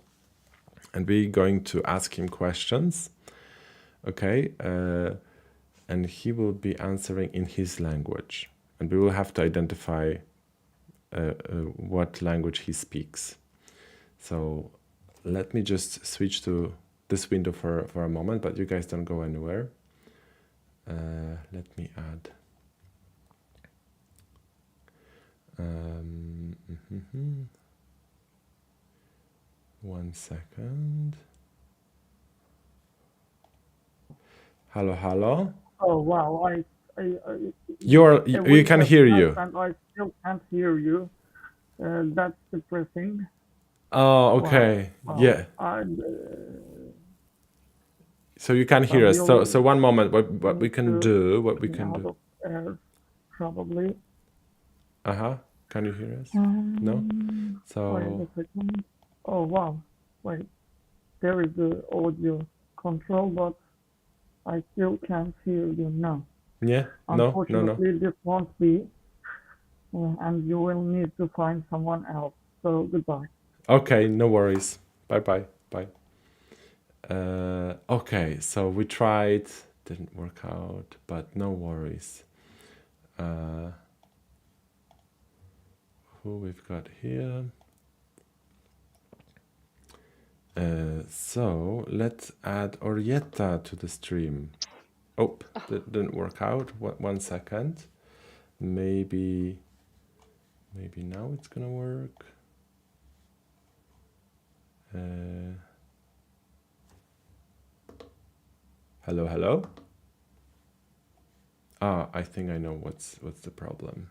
and we're going to ask him questions, okay? and he will be answering in his language, and we will have to identify what language he speaks. So let me just switch to this window for a moment, but you guys don't go anywhere. Let me add. One second. Hello, hello. Oh wow! You can hear you. And I still can't hear you. That's depressing. Oh, okay. Wow. Yeah. So you can hear us. So one moment. What we can do? What we can do? Air, probably. Can you hear us? No. So. Wait a second. Oh wow! Wait, there is the audio control, but I still can't hear you now. Yeah. No. Unfortunately, this won't be, and you will need to find someone else. So goodbye. Okay. No worries. Bye. Okay. So we tried. Didn't work out. But no worries. Who we've got here? So let's add Orietta to the stream. Oh, that didn't work out. One second. Maybe now it's gonna work. Hello. I think I know what's the problem.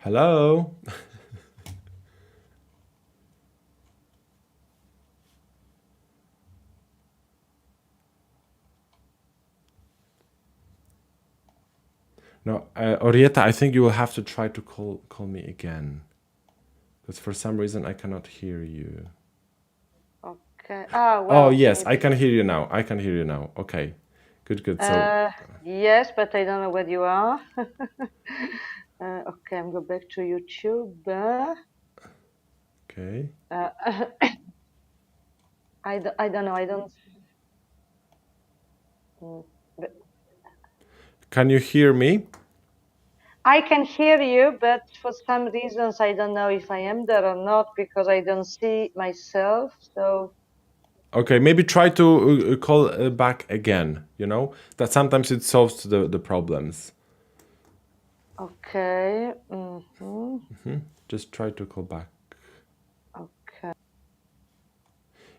Hello. No, Orietta, I think you will have to try to call me again, because for some reason I cannot hear you. Okay. Well, yes, maybe. I can hear you now. Okay, good. So yes, but I don't know where you are. Okay, I'm go back to YouTube. Okay. I don't know. I don't. Can you hear me? I can hear you, but for some reasons I don't know if I am there or not, because I don't see myself. So. Okay, maybe try to call back again. You know that sometimes it solves the problems. Okay. Just try to call back. Okay.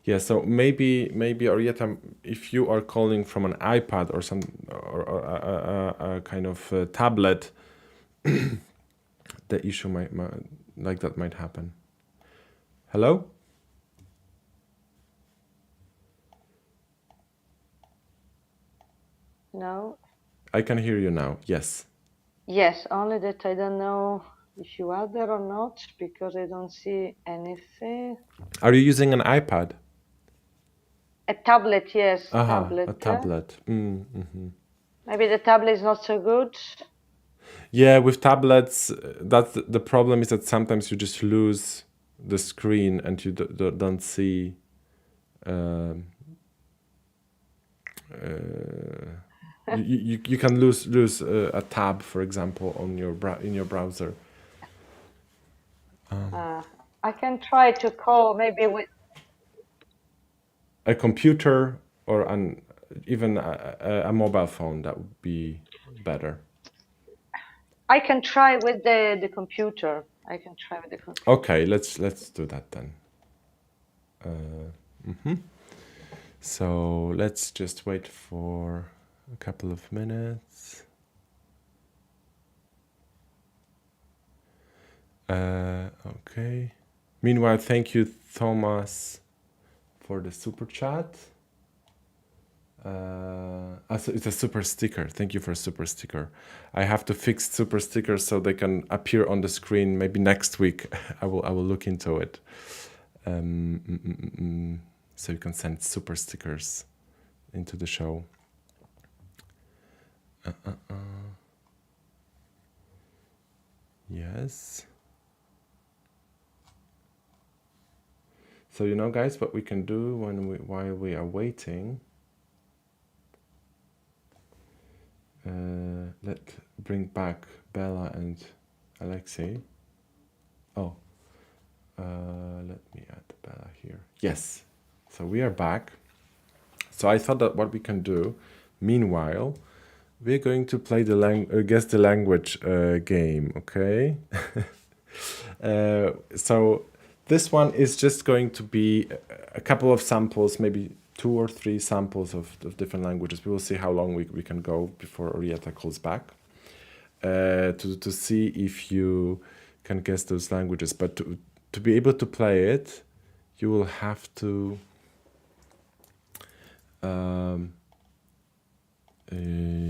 Yeah, so maybe Orietta, if you are calling from an iPad or some or a kind of tablet, the issue might like that might happen. Hello? No. I can hear you now. Yes. Yes, only that I don't know if you are there or not, because I don't see anything. Are you using an iPad? A tablet, yes. A tablet. Maybe the tablet is not so good. Yeah, with tablets, that's the problem is that sometimes you just lose the screen and you don't see. You can lose a tab, for example, on your in your browser. I can try to call maybe with a computer or even a mobile phone. That would be better. I can try with the computer. Okay, let's do that then. So let's just wait for a couple of minutes. Okay. Meanwhile, thank you, Thomas, for the super chat. So it's a super sticker. Thank you for super sticker. I have to fix super stickers so they can appear on the screen. Maybe next week I will look into it. So you can send super stickers into the show. Yes. So you know, guys, what we can do while we are waiting. Let's bring back Bella and Alexi. Oh, let me add Bella here. Yes, so we are back. So I thought that what we can do, meanwhile, we're going to play the guess the language game, okay? So this one is just going to be a couple of samples, maybe 2 or 3 samples of different languages. We will see how long we can go before Orietta calls back to see if you can guess those languages. But to be able to play it, you will have to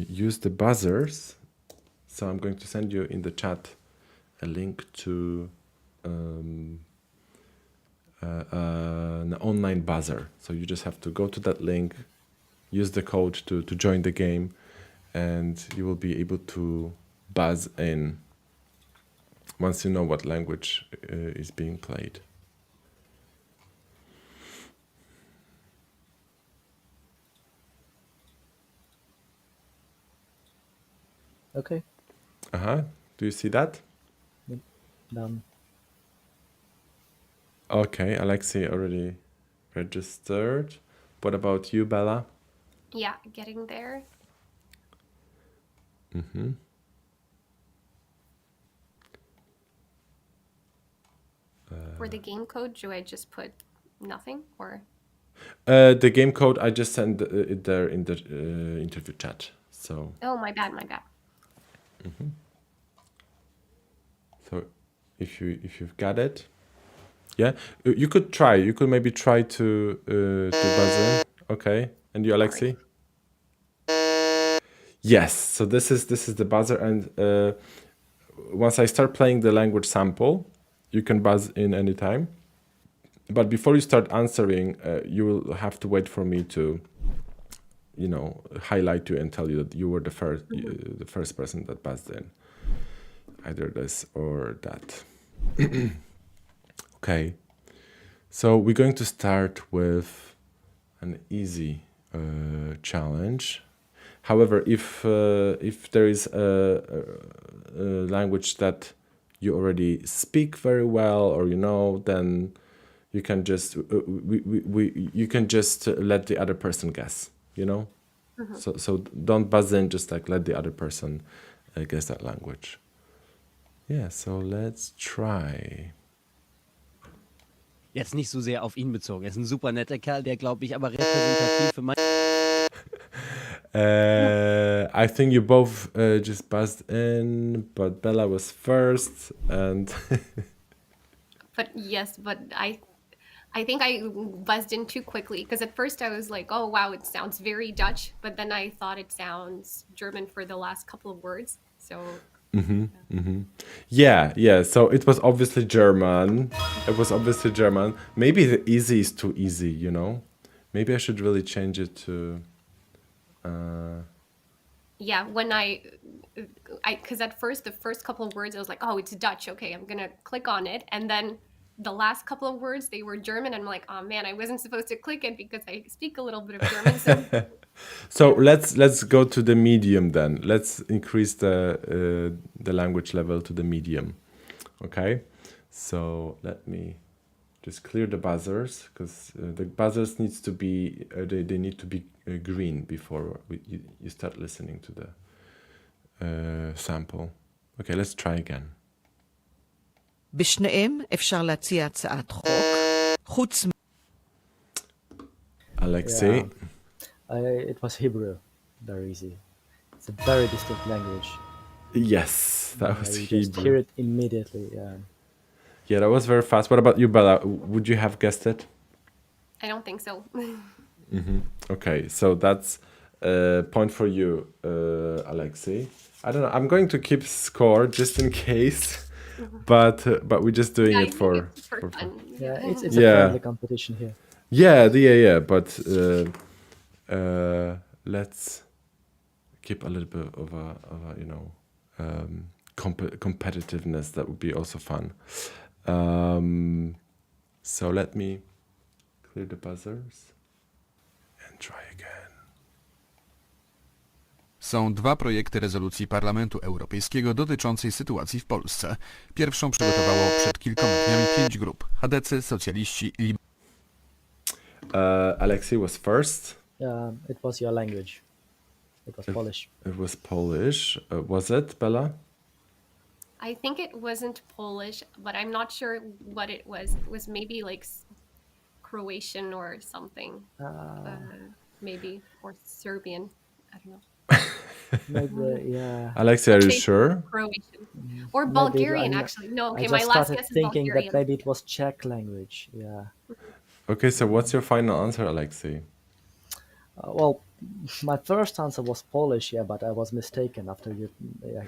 use the buzzers. So I'm going to send you in the chat a link to an online buzzer. So you just have to go to that link, use the code to join the game, and you will be able to buzz in once you know what language is being played. Okay. Do you see that? Done. Okay, Alexi already registered. What about you, Bella? Yeah, getting there. For the game code, do I just put nothing or? The game code, I just sent it there in the interview chat. So. Oh, my bad. So, if you've got it, yeah, you could try. You could maybe try to buzz in. Okay, and you, Alexi? Yes. So this is the buzzer, and once I start playing the language sample, you can buzz in anytime. But before you start answering, you will have to wait for me to, highlight you and tell you that you were the first person that buzzed in. Either this or that. Okay. So we're going to start with an easy challenge. However, if there is a language that you already speak very well, or then you can just you can just let the other person guess. So don't buzz in. Just let the other person guess that language. Yeah. So let's try. Jetzt nicht so sehr auf ihn bezogen. Er ist ein super netter Kerl, der, glaube ich, aber repräsentativ für I think you both just buzzed in, but Bella was first, and. But I think I buzzed in too quickly because at first I was like, oh wow, it sounds very Dutch, but then I thought it sounds German for the last couple of words. So. Yeah. So it was obviously German. Maybe the easy is too easy, Maybe I should really change it to. Yeah, when because at first the first couple of words I was like, oh, it's Dutch. Okay, I'm gonna click on it, and then the last couple of words they were German, and I'm like, oh man, I wasn't supposed to click it because I speak a little bit of German. So let's go to the medium then. Let's increase the language level to the medium. Okay, so let me just clear the buzzers, because the buzzers needs to be they need to be green before you start listening to the sample. Okay, let's try again. בשניהם אפשר להציע הצעת חוק, חוץ Alexi. It was Hebrew. Very easy. It's a very distinct language. Yes, that was You Hebrew. just hear it immediately. Yeah, that was very fast. What about you, Bella? Would you have guessed it? I don't think so. Okay, so that's a point for you, Alexi. I don't know. I'm going to keep score just in case, but we're just doing it for fun. Yeah, it's a friendly competition here. Yeah. But let's keep a little bit of a competitiveness. That would be also fun. So let me clear the buzzers and try again. Są dwa projekty rezolucji Parlamentu Europejskiego dotyczącej sytuacji w Polsce. Pierwszą przygotowało przed kilkoma dniami 5 grup. chadecy, socjaliści i Alexi was first. It was your language. It was Polish. It was Polish. Was it, Bella? I think it wasn't Polish, but I'm not sure what it was. It was maybe like Croatian or something. Maybe, or Serbian. I don't know. Maybe, yeah. Alexi, are you sure? Croatian. Or Maybe, Bulgarian, I- actually. No, okay, I my just last started guess is thinking Bulgarian. that maybe it was Czech language. Yeah. Okay, so what's your final answer, Alexi? Well, my first answer was Polish, yeah, but I was mistaken after you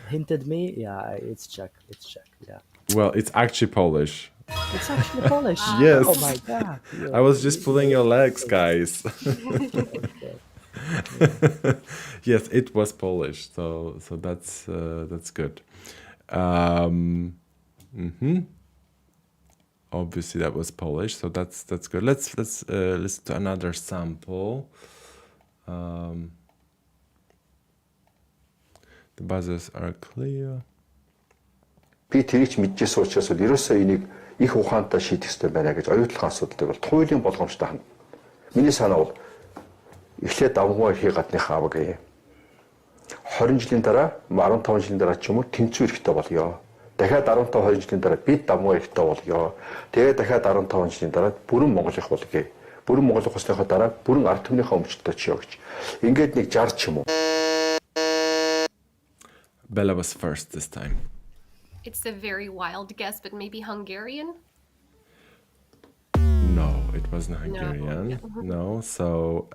hinted me. Yeah, it's Czech. It's Czech. Yeah. Well, it's actually Polish. It's actually Polish. Yes. Oh my god. I was just pulling your legs, guys. Yes, it was Polish, so that's good. Obviously, that was Polish, so that's good. Let's listen to another sample. The buzzers are clear. Би тэрийг мэдчихсэн учраас ерөөсөө энийг их ухаантай шийдэх хэрэгтэй байна гэж оюутлах асуудалтай бол хуулийн болгоомжтой хана. Миний санаа бол эхлээд давмгоо эрхийг гадныхаа авах гээ. 20 жилийн дараа, 15 жилийн дараа ч юм уу тэнцүү эрэхтэй болёо. Дахиад 15 20 жилийн дараа бид давмгоо эрэхтэй болёо. Тэгээд дахиад 15 жилийн дараа бүрэн монголынх болъё. Бүрэн монголынх болсныхоо дараа бүрэн ард түмнийхээ өмчтөд чиё гэж. Ингээд нэг 60 ч юм уу. Bella was first this time. It's a very wild guess, but maybe Hungarian? No, it wasn't Hungarian. No. So,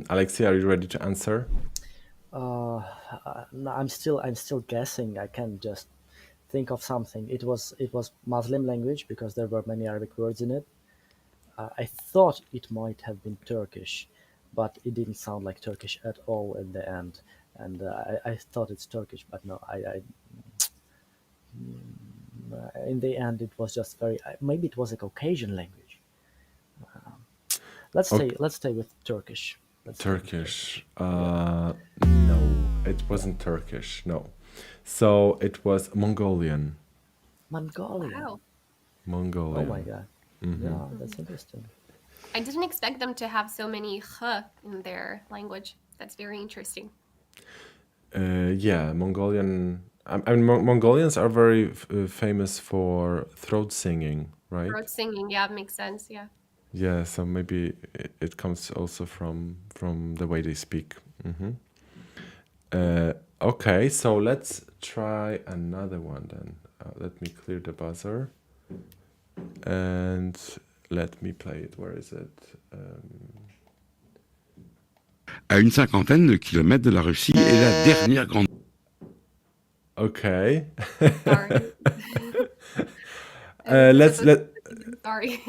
Alexi, are you ready to answer? No, I'm still guessing. I can't just think of something. It was Muslim language because there were many Arabic words in it. I thought it might have been Turkish, but it didn't sound like Turkish at all in the end. And I thought it's Turkish, but no, in the end it was just maybe it was a Caucasian language. Let's stay with Turkish. Turkish. No, it wasn't Turkish. No. So it was Mongolian. Mongolian. Wow. Mongolian. Oh my god. Yeah, that's interesting. I didn't expect them to have so many h in their language. That's very interesting. Yeah, Mongolian. I mean, Mongolians are very famous for throat singing, right? Throat singing, yeah, makes sense, yeah. Yeah, so maybe it comes also from the way they speak. Okay, so let's try another one then. Let me clear the buzzer and let me play it. Where is it? À une cinquantaine de kilomètres de la Russie est la dernière grande... Okay. Sorry. Sorry.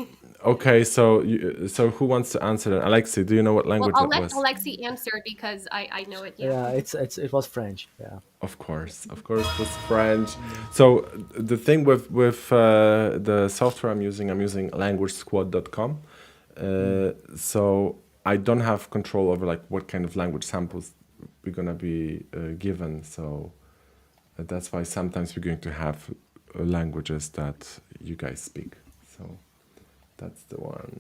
Okay, so who wants to answer that? Alexi, do you know what language Well, I'll that let was? Alexi answer because I know it, yeah. Yeah, it was French. Yeah. Of course, it was French. So the thing with the software I'm using languagesquad.com. So I don't have control over like what kind of language samples we're gonna be given. So that's why sometimes we're going to have languages that you guys speak. So that's the one.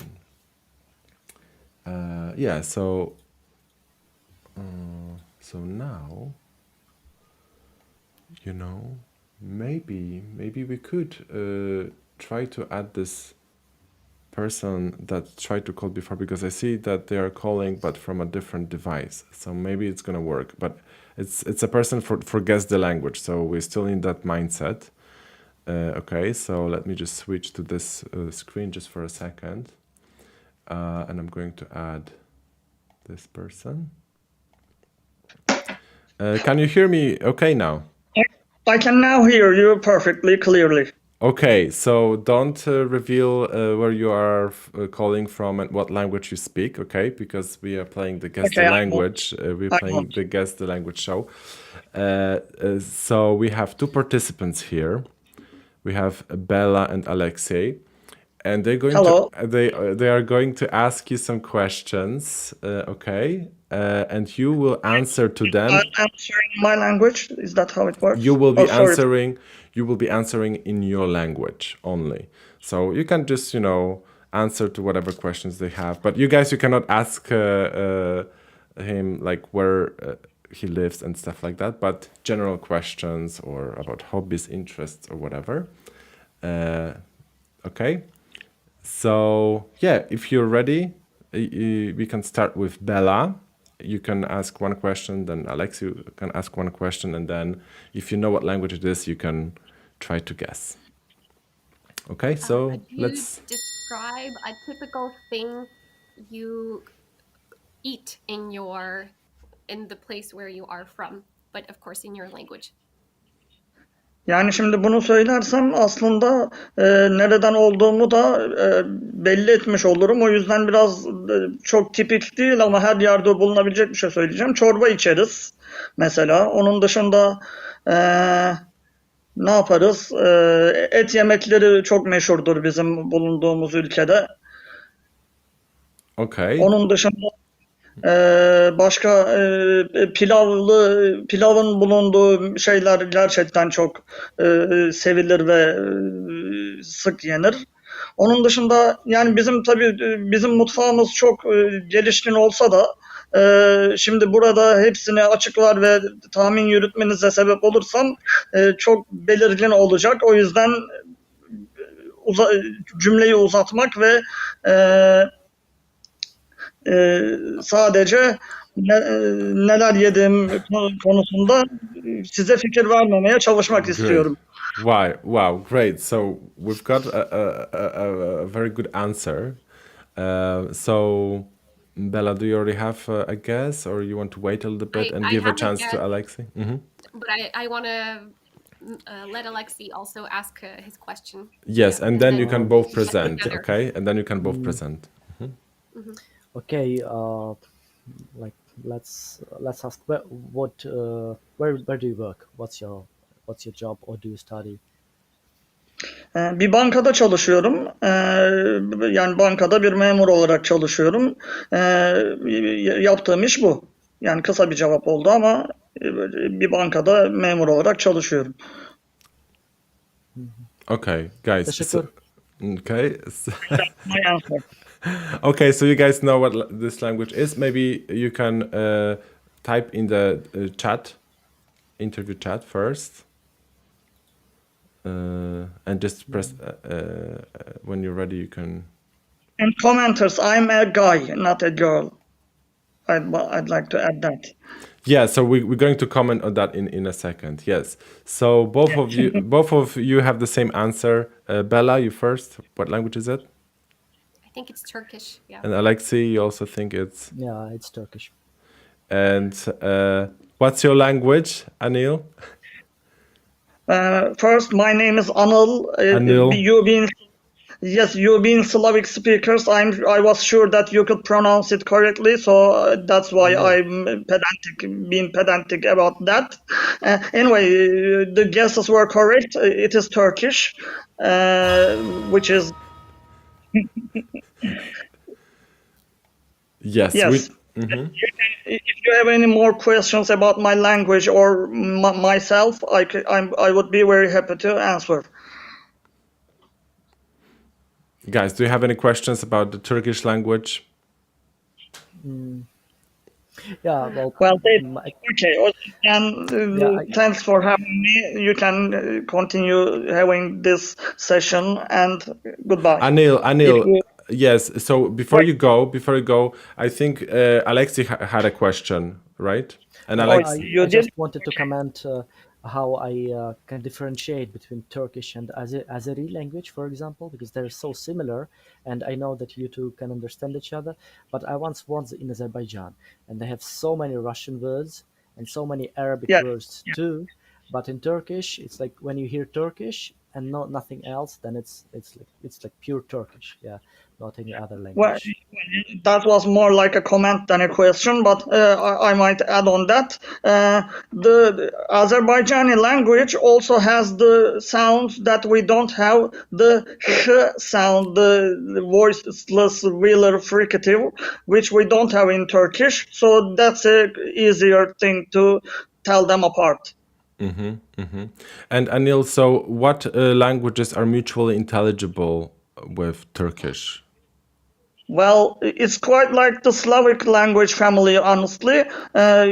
Yeah. So now, you know, maybe we could try to add this person that tried to call before, because I see that they are calling but from a different device. So maybe it's gonna work. But it's a person for guess the language. So we're still in that mindset. Okay, so let me just switch to this screen just for a second. And I'm going to add this person. Can you hear me okay now? I can now hear you perfectly clearly. Okay, so don't reveal where you are calling from and what language you speak, okay? Because we are playing the Guess the Language. We're playing the Guess the Language show. So we have two participants here. We have Bella and Alexei. and they're going Hello. to they are going to ask you some questions, okay, and you will answer to them. I'm answering in my language. Is that how it works? You will be Oh, sorry. answering in your language only. So you can just, answer to whatever questions they have. But you cannot ask him like where he lives and stuff like that. But general questions or about hobbies, interests, or whatever. Okay. So yeah, if you're ready, we can start with Bella. You can ask one question, then Alexi can ask one question, and then if you know what language it is, you can try to guess. Okay, so Could you describe a typical thing you eat in the place where you are from, but of course in your language? Yani şimdi bunu söylersem aslında nereden olduğumu da belli etmiş olurum. O yüzden biraz çok tipik değil ama her yerde bulunabilecek bir şey söyleyeceğim. Çorba içeriz mesela. Onun dışında ne yaparız? Et yemekleri çok meşhurdur bizim bulunduğumuz ülkede. Okay. Onun dışında başka pilavın bulunduğu şeyler gerçekten çok sevilir ve sık yenir. Onun dışında yani bizim mutfağımız çok gelişkin olsa da şimdi burada hepsini açıklar ve tahmin yürütmenize sebep olursam çok belirgin olacak. O yüzden cümleyi uzatmak ve sadece neler yediğim konusunda size fikir vermemeye çalışmak istiyorum. Wow, great. So we've got a very good answer. So Bella, do you already have a guess, or you want to wait a little bit and give a chance to Alexi? Mm-hmm. But I want to let Alexi also ask his question. Yes, and then you can both present, okay? And then you can both present. Mm-hmm. Mm-hmm. Okay, let's ask where do you work? What's your job, or do you study? Bir bankada çalışıyorum. Yani bankada bir memur olarak çalışıyorum. Yaptığım iş bu. Yani kısa bir cevap oldu ama bir bankada memur olarak çalışıyorum. Okay, guys. Okay. My answer. Okay, so you guys know what this language is. Maybe you can type in the interview chat first. And just press when you're ready, you can. And commenters, I'm a guy, not a girl. I'd like to add that. Yeah, so we're going to comment on that in a second. Yes. So both of you have the same answer. Bella, you first. What language is it? I think it's Turkish. Yeah. And Alexi, you also think it's. Yeah, it's Turkish. And what's your language, Anil? First, my name is Anil. Anil. You being Slavic speakers, I was sure that you could pronounce it correctly, so that's why I'm being pedantic about that. Anyway, the guesses were correct. It is Turkish, which is. Yes. Mm-hmm. If you have any more questions about my language or myself, I would be very happy to answer. Guys, do you have any questions about the Turkish language? Yeah, okay. Thanks for having me. You can continue having this session, and goodbye. Anil. Yes. So before you go, I think Alexi had a question, right? And I just wanted to comment how I can differentiate between Turkish and Azeri language, for example, because they're so similar, and I know that you two can understand each other. But I once was in Azerbaijan, and they have so many Russian words and so many Arabic words too. But in Turkish, it's like when you hear Turkish and nothing else, then it's like pure Turkish, not any other language. That was more like a comment than a question, but I might add on that. The Azerbaijani language also has the sounds that we don't have, the h sound, the voiceless velar fricative, which we don't have in Turkish. So that's a easier thing to tell them apart. And Anil, so what languages are mutually intelligible with Turkish? Well, it's quite like the Slavic language family, honestly. As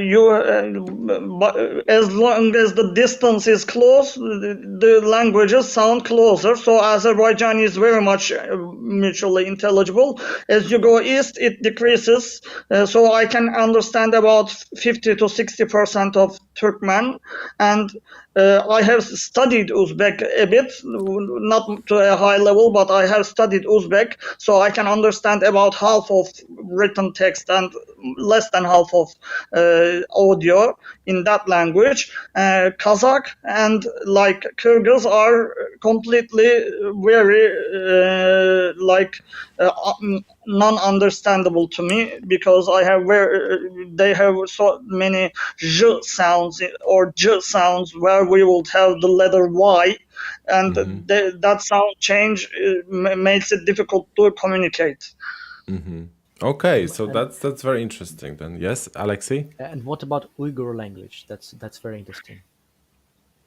long as the distance is close, the languages sound closer. So Azerbaijani is very much mutually intelligible. As you go east, it decreases. So I can understand about 50 to 60% of Turkmen, and I have studied Uzbek a bit, not to a high level, but I have studied Uzbek, so I can understand about half of written text and less than half of audio in that language. Kazakh and like Kyrgyz are completely very non-understandable to me, because they have so many zh sounds or j sounds where we would have the letter Y, and that sound change makes it difficult to communicate. Okay, so that's very interesting then. Yes, Alexi? And what about Uyghur language? That's very interesting.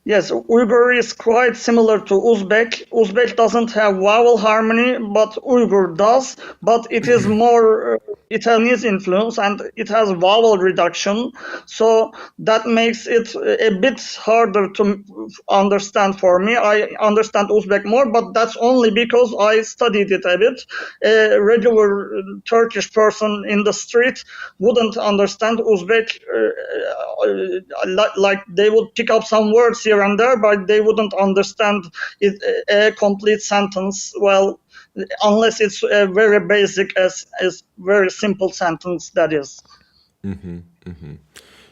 Yes, Uyghur is quite similar to Uzbek. Uzbek doesn't have vowel harmony, but Uyghur does. But it is more Italianese influence, and it has vowel reduction. So that makes it a bit harder to understand for me. I understand Uzbek more, but that's only because I studied it a bit. A regular Turkish person in the street wouldn't understand Uzbek. Like they would pick up some words here and there, but they wouldn't understand it, a complete sentence well, unless it's a very basic, as very simple sentence, that is.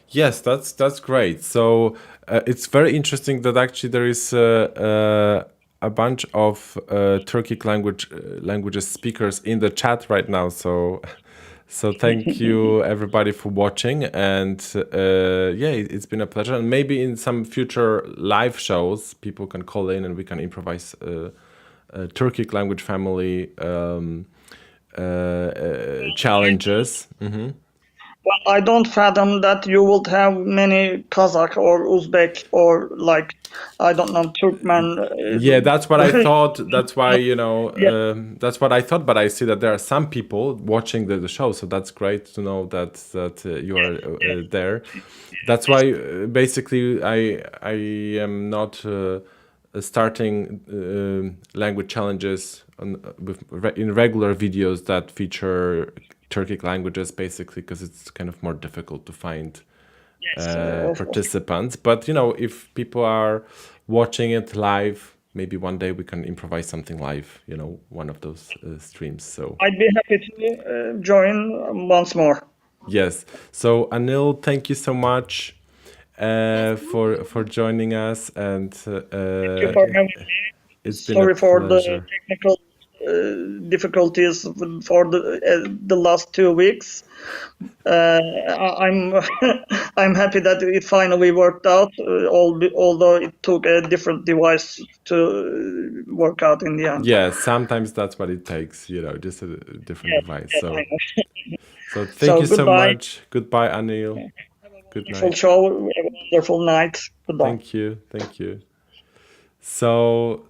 Yes, that's great. So it's very interesting that actually there is a bunch of Turkic languages speakers in the chat right now. So thank you everybody for watching, and it's been a pleasure. And maybe in some future live shows, people can call in and we can improvise Turkic language family challenges. Well, I don't fathom that you would have many Kazakh or Uzbek or like, I don't know, Turkmen. Yeah, that's what I thought. That's why, that's what I thought. But I see that there are some people watching the show, so that's great to know that you are there. That's why basically I am not starting language challenges in regular videos that feature Turkic languages, basically because it's kind of more difficult to find participants. But if people are watching it live, maybe one day we can improvise something live, one of those streams. So I'd be happy to join once more. Yes. So Anil, thank you so much for joining us, and thank you for having me. It's been Sorry a for pleasure. the technical difficulties for the last 2 weeks. I'm I'm happy that it finally worked out, although it took a different device to work out in the end. Yeah, sometimes that's what it takes, just a different device. I know. So thank you so goodbye. much. Goodbye, Anil. Good Wonderful night. show. Have a wonderful night. Goodbye. Thank you. So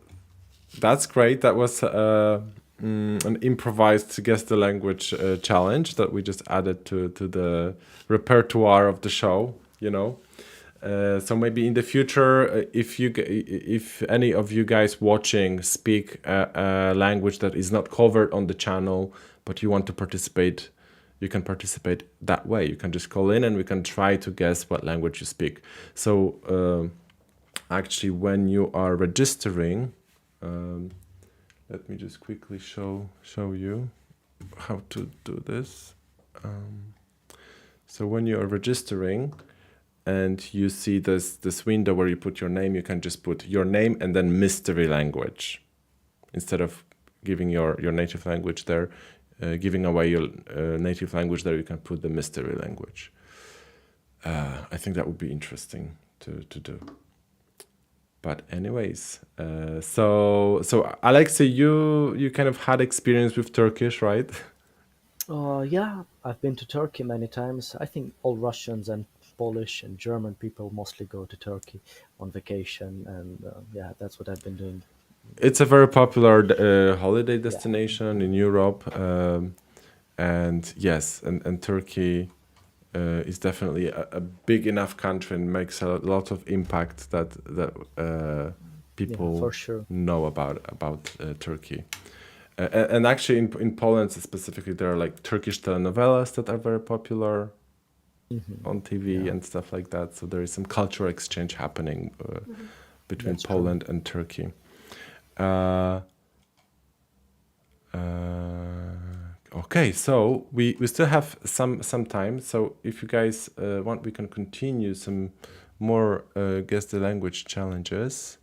that's great. That was an improvised guess the language challenge that we just added to the repertoire of the show. So maybe in the future, if any of you guys watching speak a language that is not covered on the channel, but you want to participate, you can participate that way. You can just call in and we can try to guess what language you speak. So actually, when you are registering, let me just quickly show you how to do this. So when you are registering and you see this window where you put your name, you can just put your name and then mystery language. Instead of giving your native language there, giving away your native language, there you can put the mystery language. I think that would be interesting to do. But anyways, so Alexi, you kind of had experience with Turkish, right? Yeah, I've been to Turkey many times. I think all Russians and Polish and German people mostly go to Turkey on vacation, and yeah, that's what I've been doing. It's a very popular holiday destination in Europe, and yes, and Turkey is definitely a big enough country and makes a lot of impact that people for sure. know about Turkey. And actually, in Poland specifically, there are like Turkish telenovelas that are very popular on TV and stuff like that. So there is some cultural exchange happening between That's Poland and Turkey. Okay, so we still have some time. So if you guys want, we can continue some more guess the language challenges.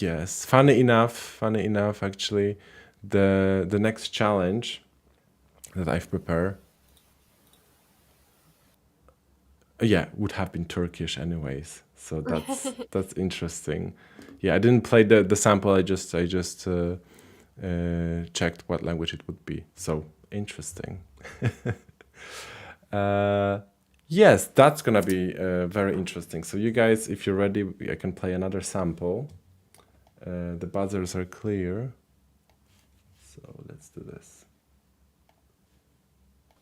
Yes, funny enough, actually, the next challenge that I've prepared, would have been Turkish anyways. So that's interesting. Yeah, I didn't play the sample. I just checked what language it would be. So interesting. Yes, that's gonna be very interesting. So you guys, if you're ready, I can play another sample. The buzzers are clear. So let's do this.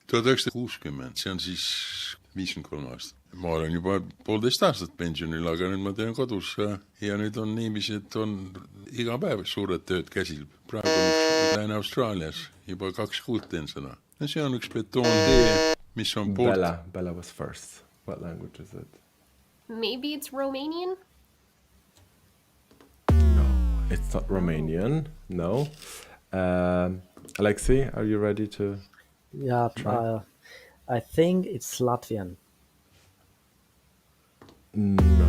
1960, see on siis 53 aastat. Ma olen juba 1,5 aastat pensionil, aga nüüd ma teen kodus ja nüüd on niiviisi, et on iga päev suured tööd käsil. Praegu lähen Austraalias, juba 2 kuud teen seda. Ja see on üks betoontee, mis on poolt. Bella was first. What language is it? Maybe it's Romanian? No, it's not Romanian. No. Alexi, are you ready to... Yeah, I think it's Latvian. No,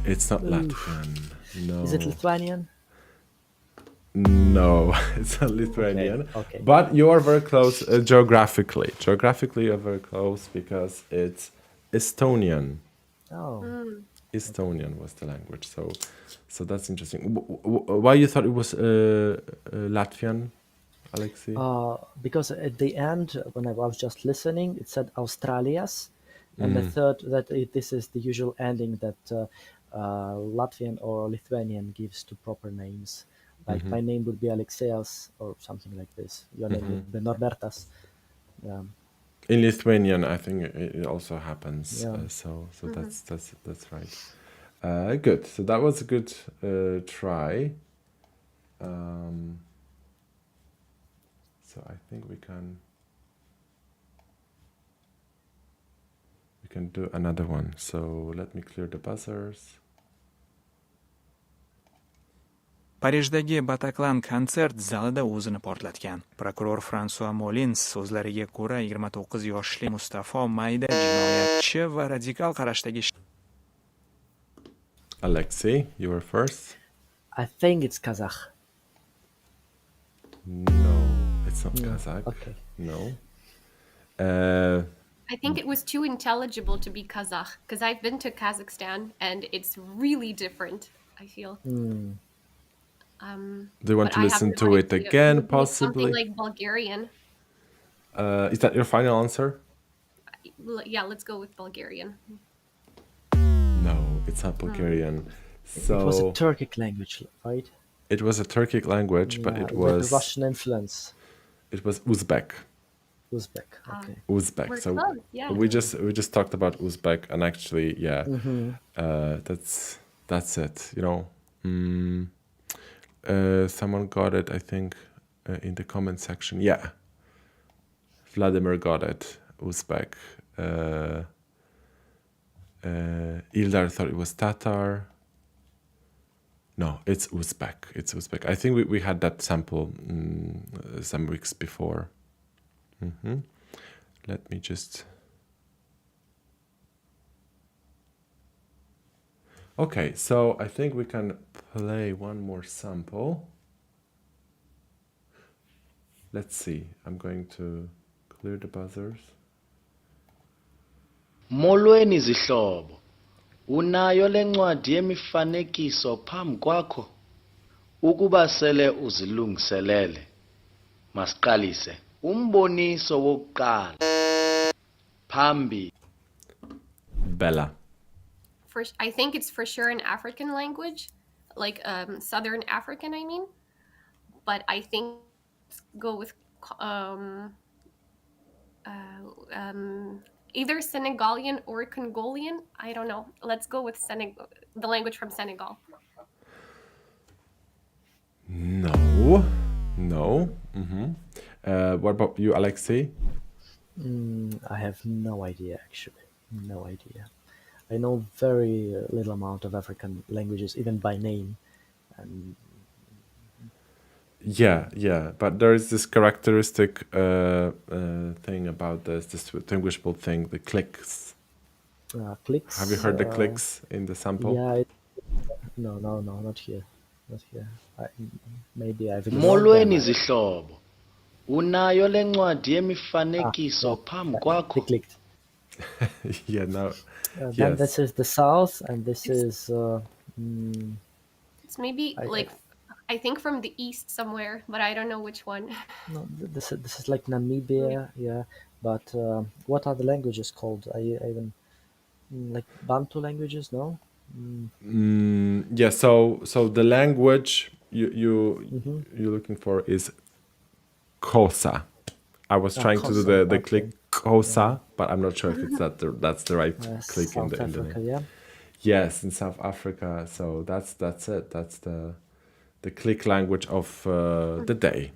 it's not Latvian. No. Is it Lithuanian? No, it's not Lithuanian. Okay. But you are very close geographically. Geographically, you're very close because it's Estonian. Oh. Estonian was the language. So that's interesting. Why you thought it was Latvian, Alexi? Because at the end, when I was just listening, it said Australias, and I thought that this is the usual ending that Latvian or Lithuanian gives to proper names. Like my name would be Alexias or something like this. Your name would be Norbertas. In Lithuanian, I think it also happens. Yeah. So that's right. Good. So that was a good try. So I think we can do another one. So let me clear the buzzers. Parijdagi Bataclan konsert zalida o'zini portlatgan. Prokuror Fransua Molins so'zlariga ko'ra 29 yoshli Mustafo mayda jinoyatchi va radikal qarashdagi Alexi, you were first. I think it's Kazakh. No, it's not Kazakh. Okay. No. I think it was too intelligible to be Kazakh, because I've been to Kazakhstan and it's really different, I feel. Do you want to listen to it again, possibly? Something like Bulgarian. Is that your final answer? Yeah, let's go with Bulgarian. No, it's not Bulgarian. So It was a Turkic language, right? It was a Turkic language, but it with was Russian influence. It was Uzbek. Uzbek. Okay. Uzbek. We're So close, yeah. we just talked about Uzbek, and actually, that's it. You know, someone got it. I think in the comment section. Yeah, Vladimir got it. Uzbek. Ildar thought it was Tatar. No, it's Uzbek. It's Uzbek. I think we had that sample some weeks before. Let me just... Okay, so I think we can play one more sample. let's see. I'm going to clear the buzzers. Molweni zihlobo. Unayo lencwadi yemifanekiso phambi kwakho? Ukuba sele uzilungiselele. Masiqalise umboniso wokuqala. Phambi. Bella. I think it's for sure an African language, like Southern African, I mean. But I think let's go with either Senegalian or Congolian. I don't know. Let's go with the language from Senegal. No. What about you, Alexi? I have no idea, actually. No idea. I know very little amount of African languages, even by name. And Yeah, but there is this characteristic thing about this distinguishable thing, the clicks. clicks. Have you heard the clicks in the sample? Yeah. No, not here. Not here. Maybe I've ignored Molweni them. zihlobo. Unayo lencwadi yemifanekiso phambi kwakho? They clicked. Yeah, no. Then Yes. this is the south, and this is. It's maybe I think from the east somewhere, but I don't know which one. No, this is like Namibia, yeah. But what are the languages called? I even like Bantu languages? No. Yeah. So the language you're looking for is Xhosa. I was trying to do Xhosa, the okay. click Xhosa, but I'm not sure if it's that's the right click South in the Africa, name. yeah. Yes, in South Africa. So that's it. That's the click language of the day.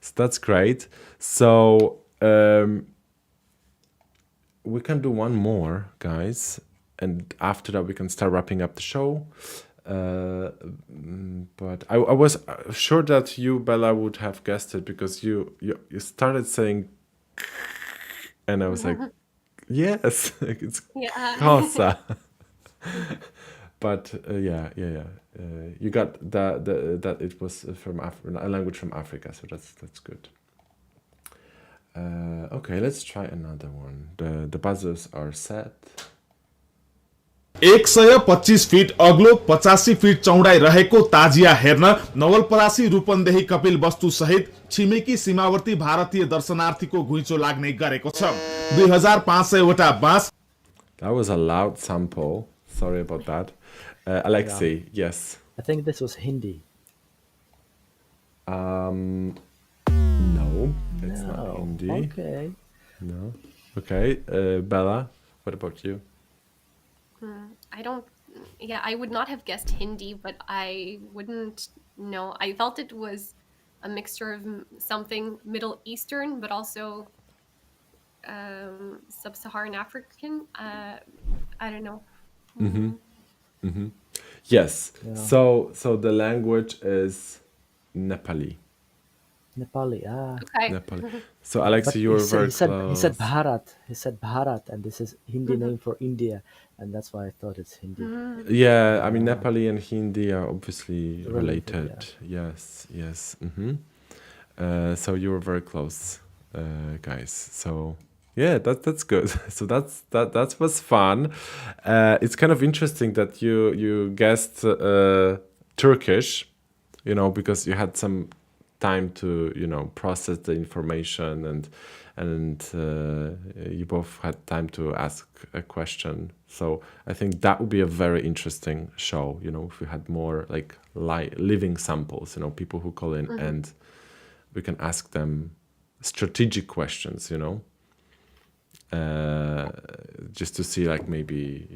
So that's great. So we can do one more, guys, and after that we can start wrapping up the show. But I was sure that you, Bella, would have guessed it because you started saying, and I was like, yes, it's Xhosa. But yeah. You got that it was from a language from Africa, so that's good. Okay, let's try another one. The buzzers are set. 125 fit अग्लो 85 fit चौडाइ रहेको ताजिया हेर्न नवलपरासी रूपन्देही कपिल वस्तु सहित छिमेकी सीमावर्ती भारतीय दर्शनार्थीको घुइँचो लाग्ने गरेको छ 2500 वटा बाँस. That was a loud sample. Sorry about that. Alexi, yes. I think this was Hindi. No, it's not Hindi. Okay. No. Okay, Bella, what about you? I would not have guessed Hindi, but I wouldn't know. I felt it was a mixture of something Middle Eastern, but also Sub-Saharan African. I don't know. Yes. Yeah. So the language is Nepali. Nepali, Okay. Nepali. So Alexi, you were very close. He said Bharat. He said Bharat, and this is Hindi name for India, and that's why I thought it's Hindi. Yeah, I mean Nepali and Hindi are obviously related. Yes. So you were very close, guys. So yeah, that's good. So that was fun. It's kind of interesting that you guessed Turkish, because you had some time to process the information and you both had time to ask a question. So I think that would be a very interesting show, if we had more like living samples, people who call in and we can ask them strategic questions, just to see like maybe,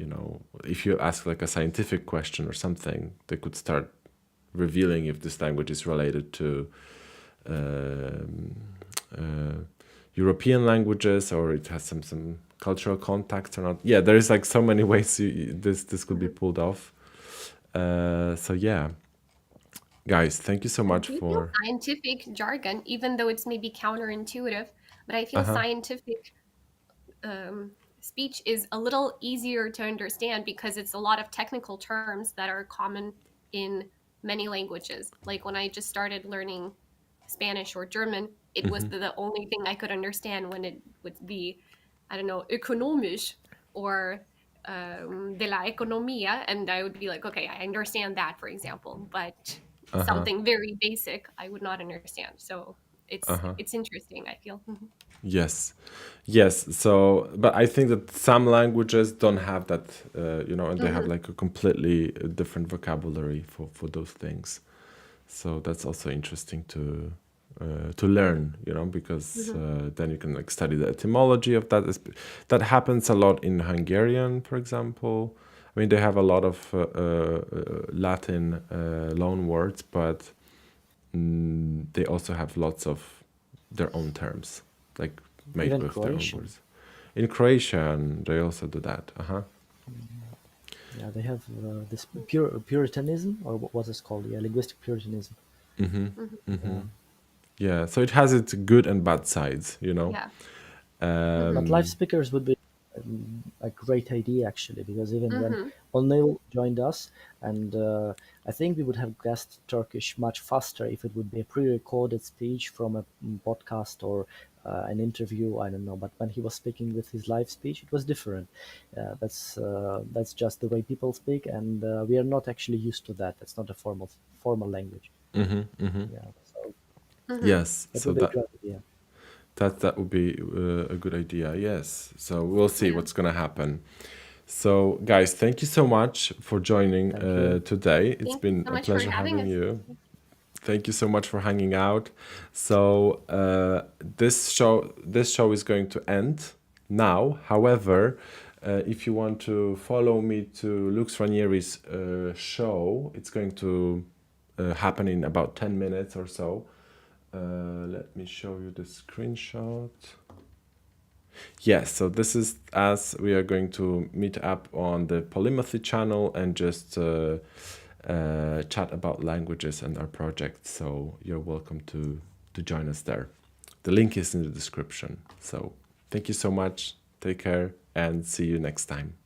if you ask like a scientific question or something, they could start revealing if this language is related to European languages or it has some cultural context or not. Yeah, there is like so many ways this could be pulled off. So yeah, guys, thank you so much for scientific jargon, even though it's maybe counterintuitive. But I feel scientific speech is a little easier to understand because it's a lot of technical terms that are common in many languages. Like when I just started learning Spanish or German, it was the only thing I could understand when it would be, I don't know, economisch or de la economía, and I would be like, okay, I understand that, for example, but something very basic I would not understand. So it's interesting, I feel. Yes, yes. So, but I think that some languages don't have that, and they have like a completely different vocabulary for those things. So that's also interesting to learn, because then you can like study the etymology of that. That happens a lot in Hungarian, for example. I mean, they have a lot of Latin loan words, but they also have lots of their own terms, like made Even with Croatian. their own words. In Croatian, they also do that. Yeah, they have this Puritanism, or what was it called? Yeah, linguistic Puritanism. Yeah, so it has its good and bad sides, Yeah. But live speakers would be a great idea, actually, because even when Onil joined us, and I think we would have guessed Turkish much faster if it would be a pre-recorded speech from a podcast or an interview, I don't know. But when he was speaking with his live speech, it was different. That's just the way people speak, and we are not actually used to that. It's not a formal language. Yeah, so Yes, it so would be a great idea. that would be a good idea. Yes, so we'll see what's gonna happen. So, guys, thank you so much for joining today. It's Thank been you so a much pleasure for having having us. you. Thank you so much for hanging out. So this show is going to end now. However, if you want to follow me to Lux Ranieri's show, it's going to happen in about 10 minutes or so. Let me show you the screenshot. Yes, so this is as we are going to meet up on the Polymathy channel and just chat about languages and our project. So you're welcome to join us there. The link is in the description. So thank you so much. Take care and see you next time.